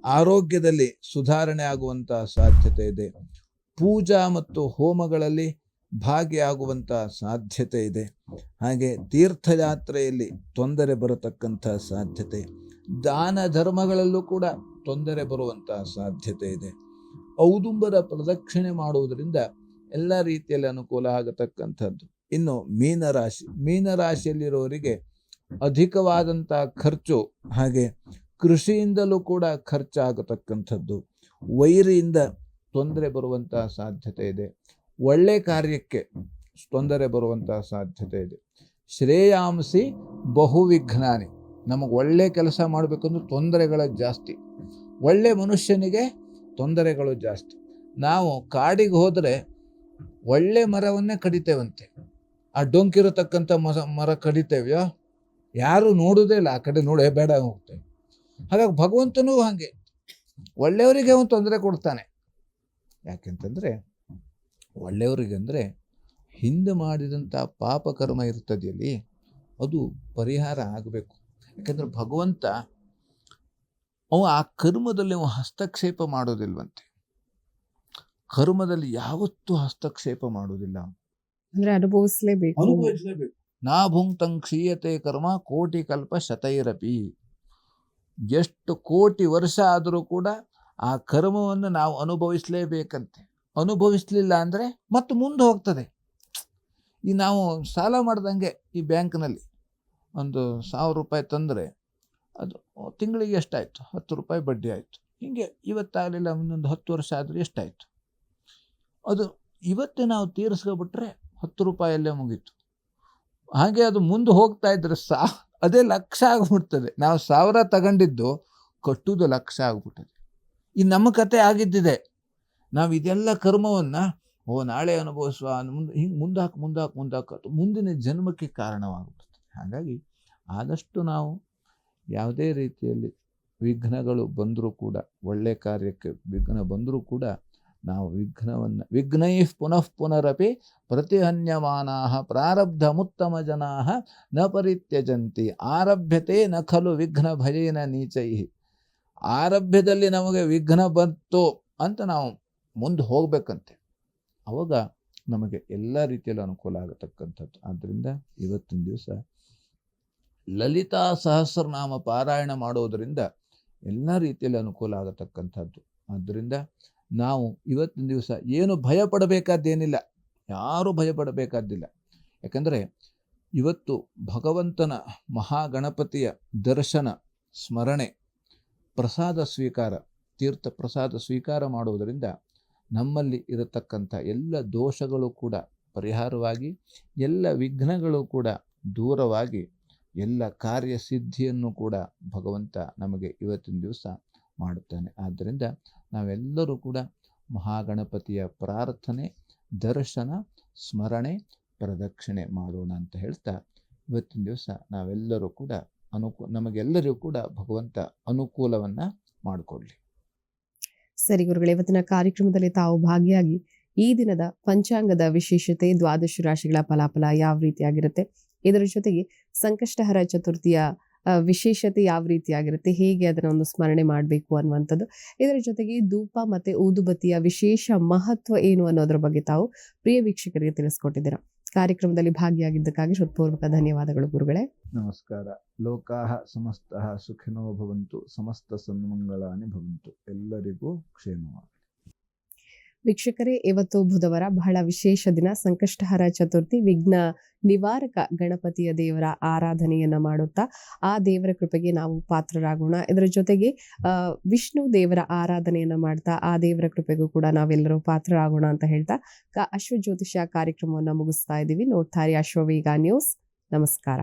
ಆರೋಗ್ಯದಲ್ಲಿ ಸುಧಾರಣೆ ಆಗುವಂತಹ ಸಾಧ್ಯತೆ ಇದೆ. ಪೂಜಾ ಮತ್ತು ಹೋಮಗಳಲ್ಲಿ ಭಾಗಿಯಾಗುವಂತಹ ಸಾಧ್ಯತೆ ಇದೆ. ಹಾಗೆ ತೀರ್ಥಯಾತ್ರೆಯಲ್ಲಿ ತೊಂದರೆ ಬರತಕ್ಕಂತಹ ಸಾಧ್ಯತೆ, ದಾನ ಧರ್ಮಗಳಲ್ಲೂ ಕೂಡ ತೊಂದರೆ ಬರುವಂತಹ ಸಾಧ್ಯತೆ ಇದೆ. ಔದುಂಬರ ಪ್ರದಕ್ಷಿಣೆ ಮಾಡುವುದರಿಂದ ಎಲ್ಲ ರೀತಿಯಲ್ಲಿ ಅನುಕೂಲ ಆಗತಕ್ಕಂಥದ್ದು. ಇನ್ನು ಮೀನರಾಶಿಯಲ್ಲಿರೋರಿಗೆ ಅಧಿಕವಾದಂತಹ ಖರ್ಚು, ಹಾಗೆ ಕೃಷಿಯಿಂದಲೂ ಕೂಡ ಖರ್ಚಾಗತಕ್ಕಂಥದ್ದು, ವೈರಿಯಿಂದ ತೊಂದರೆ ಬರುವಂತಹ ಸಾಧ್ಯತೆ ಇದೆ, ಒಳ್ಳೆ ಕಾರ್ಯಕ್ಕೆ ತೊಂದರೆ ಬರುವಂತಹ ಸಾಧ್ಯತೆ ಇದೆ. ಶ್ರೇಯಾಂಸಿ ಬಹುವಿಘ್ನಾನಿ, ನಮಗೆ ಒಳ್ಳೆ ಕೆಲಸ ಮಾಡಬೇಕಂದ್ರೆ ತೊಂದರೆಗಳು ಜಾಸ್ತಿ, ಒಳ್ಳೆ ಮನುಷ್ಯನಿಗೆ ತೊಂದರೆಗಳು ಜಾಸ್ತಿ. ನಾವು ಕಾಡಿಗೆ ಹೋದರೆ ಒಳ್ಳೆ ಮರವನ್ನೇ ಕಡಿತೇವಂತೆ, ಆ ಡೊಂಕಿರತಕ್ಕಂಥ ಮರ ಕಡಿತೇವ್ಯೋ, ಯಾರು ನೋಡುವುದೇ ಇಲ್ಲ, ಆ ಕಡೆ ನೋಡೇ ಬೇಡ ಹೋಗ್ತೇವೆ. ಹಾಗಾಗಿ ಭಗವಂತನೂ ಹಾಗೆ ಒಳ್ಳೆಯವರಿಗೆ ಅವನು ತೊಂದರೆ ಕೊಡ್ತಾನೆ. ಯಾಕೆಂತಂದರೆ ಒಳ್ಳೆಯವರಿಗೆ ಅಂದರೆ ಹಿಂದೆ ಮಾಡಿದಂಥ ಪಾಪಕರ್ಮ ಇರ್ತದೆಯಲ್ಲಿ ಅದು ಪರಿಹಾರ ಆಗಬೇಕು. ಯಾಕೆಂದರೆ ಭಗವಂತ ಆ ಕರ್ಮದಲ್ಲಿ ಹಸ್ತಕ್ಷೇಪ ಮಾಡೋದಿಲ್ವಂತೆ. ಕರ್ಮದಲ್ಲಿ ಯಾವತ್ತೂ ಹಸ್ತಕ್ಷೇಪ ಮಾಡೋದಿಲ್ಲ, ಅಂದ್ರೆ ಅನುಭವಿಸಲೇಬೇಕು. ನಾ ಭುಂಕ್ತಂ ಕ್ಷೀಯತೆ ಕರ್ಮ ಕೋಟಿ ಕಲ್ಪ ಶತೈರಪಿ. ಎಷ್ಟು ಕೋಟಿ ವರ್ಷ ಆದರೂ ಕೂಡ ಆ ಕರ್ಮವನ್ನು ನಾವು ಅನುಭವಿಸಲೇಬೇಕಂತೆ. ಅನುಭವಿಸಲಿಲ್ಲ ಅಂದರೆ ಮತ್ತೆ ಮುಂದೆ ಹೋಗ್ತದೆ. ಈ ನಾವು ಸಾಲ ಮಾಡ್ದಂಗೆ ಈ ಬ್ಯಾಂಕ್ನಲ್ಲಿ ಒಂದು 1000 ರೂಪಾಯಿ ತಂದರೆ ಅದು ತಿಂಗಳಿಗೆ ಎಷ್ಟಾಯಿತು? 10 ರೂಪಾಯಿ ಬಡ್ಡಿ ಆಯಿತು. ಹೀಗೆ ಇವತ್ತಾಗಲಿಲ್ಲ, ಇನ್ನೊಂದು 10 ವರ್ಷ ಆದರೆ ಎಷ್ಟಾಯಿತು? ಅದು ಇವತ್ತೇ ನಾವು ತೀರಿಸ್ಕೊಬಿಟ್ರೆ 10 ರೂಪಾಯಲ್ಲೇ ಮುಗೀತು. ಹಾಗೆ ಅದು ಮುಂದೆ ಹೋಗ್ತಾ ಇದ್ರೆ ಅದೇ ಲಕ್ಷ ಆಗಿಬಿಡ್ತದೆ. ನಾವು 1000 ತಗೊಂಡಿದ್ದು ಕಟ್ಟುವುದು ಲಕ್ಷ ಆಗಿಬಿಟ್ಟದೆ. ಈ ನಮ್ಮ ಕತೆ ಆಗಿದ್ದಿದೆ. ನಾವು ಇದೆಲ್ಲ ಕರ್ಮವನ್ನು ನಾಳೆ ಅನುಭವಿಸುವ ಹಿಂಗೆ ಮುಂದಾಕ ಮುಂದಿನ ಜನ್ಮಕ್ಕೆ ಕಾರಣವಾಗ್ಬಿಡ್ತದೆ. ಹಾಗಾಗಿ ಆದಷ್ಟು ನಾವು ಯಾವುದೇ ರೀತಿಯಲ್ಲಿ ವಿಘ್ನಗಳು ಬಂದರೂ ಕೂಡ, ಒಳ್ಳೆ ಕಾರ್ಯಕ್ಕೆ ವಿಘ್ನ ಬಂದರೂ ಕೂಡ ನಾವು ವಿಘ್ನೈಃ ಪುನಃ ಪುನರಪಿ ಪ್ರತಿಹನ್ಯಮಾನಾಃ ಪ್ರಾರಬ್ಧಮುತ್ತಮ ಜನಾಃ ನ ಪರಿತ್ಯಜಂತಿ ಆರಭ್ಯತೆ ನ ಖಲು ವಿಘ್ನ ಭಯೇನ ನೀಚೈಃ. ಆರಭ್ಯದಲ್ಲಿ ನಮಗೆ ವಿಘ್ನ ಬಂತು ಅಂತ ನಾವು ಮುಂದೆ ಹೋಗ್ಬೇಕಂತೆ, ಅವಾಗ ನಮಗೆ ಎಲ್ಲ ರೀತಿಯಲ್ಲಿ ಅನುಕೂಲ ಆಗತಕ್ಕಂಥದ್ದು. ಆದ್ದರಿಂದ ಇವತ್ತಿನ ದಿವಸ ಲಲಿತಾ ಸಹಸ್ರನಾಮ ಪಾರಾಯಣ ಮಾಡೋದರಿಂದ ಎಲ್ಲ ರೀತಿಯಲ್ಲಿ ಅನುಕೂಲ ಆಗತಕ್ಕಂಥದ್ದು. ಆದ್ದರಿಂದ ನಾವು ಇವತ್ತಿನ ದಿವಸ ಏನು ಭಯಪಡಬೇಕಾದ್ದೇನಿಲ್ಲ, ಯಾರೂ ಭಯಪಡಬೇಕಾದ್ದಿಲ್ಲ. ಯಾಕಂದರೆ ಇವತ್ತು ಭಗವಂತನ ಮಹಾಗಣಪತಿಯ ದರ್ಶನ, ಸ್ಮರಣೆ, ಪ್ರಸಾದ ಸ್ವೀಕಾರ, ತೀರ್ಥ ಪ್ರಸಾದ ಸ್ವೀಕಾರ ಮಾಡುವುದರಿಂದ ನಮ್ಮಲ್ಲಿ ಇರತಕ್ಕಂಥ ಎಲ್ಲ ದೋಷಗಳು ಕೂಡ ಪರಿಹಾರವಾಗಿ, ಎಲ್ಲ ವಿಘ್ನಗಳು ಕೂಡ ದೂರವಾಗಿ, ಎಲ್ಲ ಕಾರ್ಯಸಿದ್ಧಿಯನ್ನು ಕೂಡ ಭಗವಂತ ನಮಗೆ ಇವತ್ತಿನ ದಿವಸ ಮಾಡುತ್ತಾನೆ. ಆದ್ದರಿಂದ ನಾವೆಲ್ಲರೂ ಕೂಡ ಮಹಾಗಣಪತಿಯ ಪ್ರಾರ್ಥನೆ, ದರ್ಶನ, ಸ್ಮರಣೆ, ಪ್ರದಕ್ಷಿಣೆ ಮಾಡೋಣ ಅಂತ ಹೇಳ್ತಾ ಇವತ್ತಿನ ದಿವಸ ನಾವೆಲ್ಲರೂ ಕೂಡ ನಮಗೆಲ್ಲರಿಗೂ ಕೂಡ ಭಗವಂತ ಅನುಕೂಲವನ್ನು ಮಾಡಿಕೊಡ್ಲಿ. ಸರಿ ಗುರುಗಳೇ, ಇವತ್ತಿನ ಕಾರ್ಯಕ್ರಮದಲ್ಲಿ ತಾವು ಭಾಗಿಯಾಗಿ ಈ ದಿನದ ಪಂಚಾಂಗದ ವಿಶೇಷತೆ, ದ್ವಾದಶ ರಾಶಿಗಳ ಫಲಾಫಲ ಯಾವ ರೀತಿಯಾಗಿರುತ್ತೆ, ಇದರ ಜೊತೆಗೆ ಸಂಕಷ್ಟಹರ ಚತುರ್ಥಿಯ ವಿಶೇಷತೆ ಯಾವ ರೀತಿಯಾಗಿರುತ್ತೆ, ಹೇಗೆ ಅದನ್ನ ಒಂದು ಸ್ಮರಣೆ ಮಾಡಬೇಕು ಅನ್ನುವಂಥದ್ದು, ಇದರ ಜೊತೆಗೆ ಧೂಪ ಮತ್ತೆ ಊದುಬತ್ತಿಯ ವಿಶೇಷ ಮಹತ್ವ ಏನು ಅನ್ನೋದ್ರ ಬಗ್ಗೆ ತಾವು ಪ್ರಿಯ ವೀಕ್ಷಕರಿಗೆ ತಿಳಿಸ್ಕೊಟ್ಟಿದ್ದೀರಾ. ಕಾರ್ಯಕ್ರಮದಲ್ಲಿ ಭಾಗಿಯಾಗಿದ್ದಕ್ಕಾಗಿ ಹೃತ್ಪೂರ್ವಕ ಧನ್ಯವಾದಗಳು ಗುರುಗಳೇ. ನಮಸ್ಕಾರ. ಲೋಕಾಹ ಸಮಸ್ತಃ ಸುಖಿನೋ ಭವಂತು, ಸಮಸ್ತ ಸನ್ಮಂಗಳಾನಿ ಭವಂತು. ಎಲ್ಲರಿಗೂ ಕ್ಷೇಮವಾಗಿ. ವೀಕ್ಷಕರೇ, ಇವತ್ತು ಬುಧವಾರ, ಬಹಳ ವಿಶೇಷ ದಿನ, ಸಂಕಷ್ಟಹರ ಚತುರ್ಥಿ. ವಿಘ್ನ ನಿವಾರಕ ಗಣಪತಿಯ ದೇವರ ಆರಾಧನೆಯನ್ನ ಮಾಡುತ್ತಾ ಆ ದೇವರ ಕೃಪೆಗೆ ನಾವು ಪಾತ್ರರಾಗೋಣ. ಇದರ ಜೊತೆಗೆ ವಿಷ್ಣು ದೇವರ ಆರಾಧನೆಯನ್ನ ಮಾಡ್ತಾ ಆ ದೇವರ ಕೃಪೆಗೂ ಕೂಡ ನಾವೆಲ್ಲರೂ ಪಾತ್ರರಾಗೋಣ ಅಂತ ಹೇಳ್ತಾ ಅಶ್ವ ಜ್ಯೋತಿಷ ಕಾರ್ಯಕ್ರಮವನ್ನ ಮುಗಿಸ್ತಾ ಇದ್ದೀವಿ. ನೋಡ್ತಾರೆ ಅಶ್ವವೇಗ ನ್ಯೂಸ್. ನಮಸ್ಕಾರ.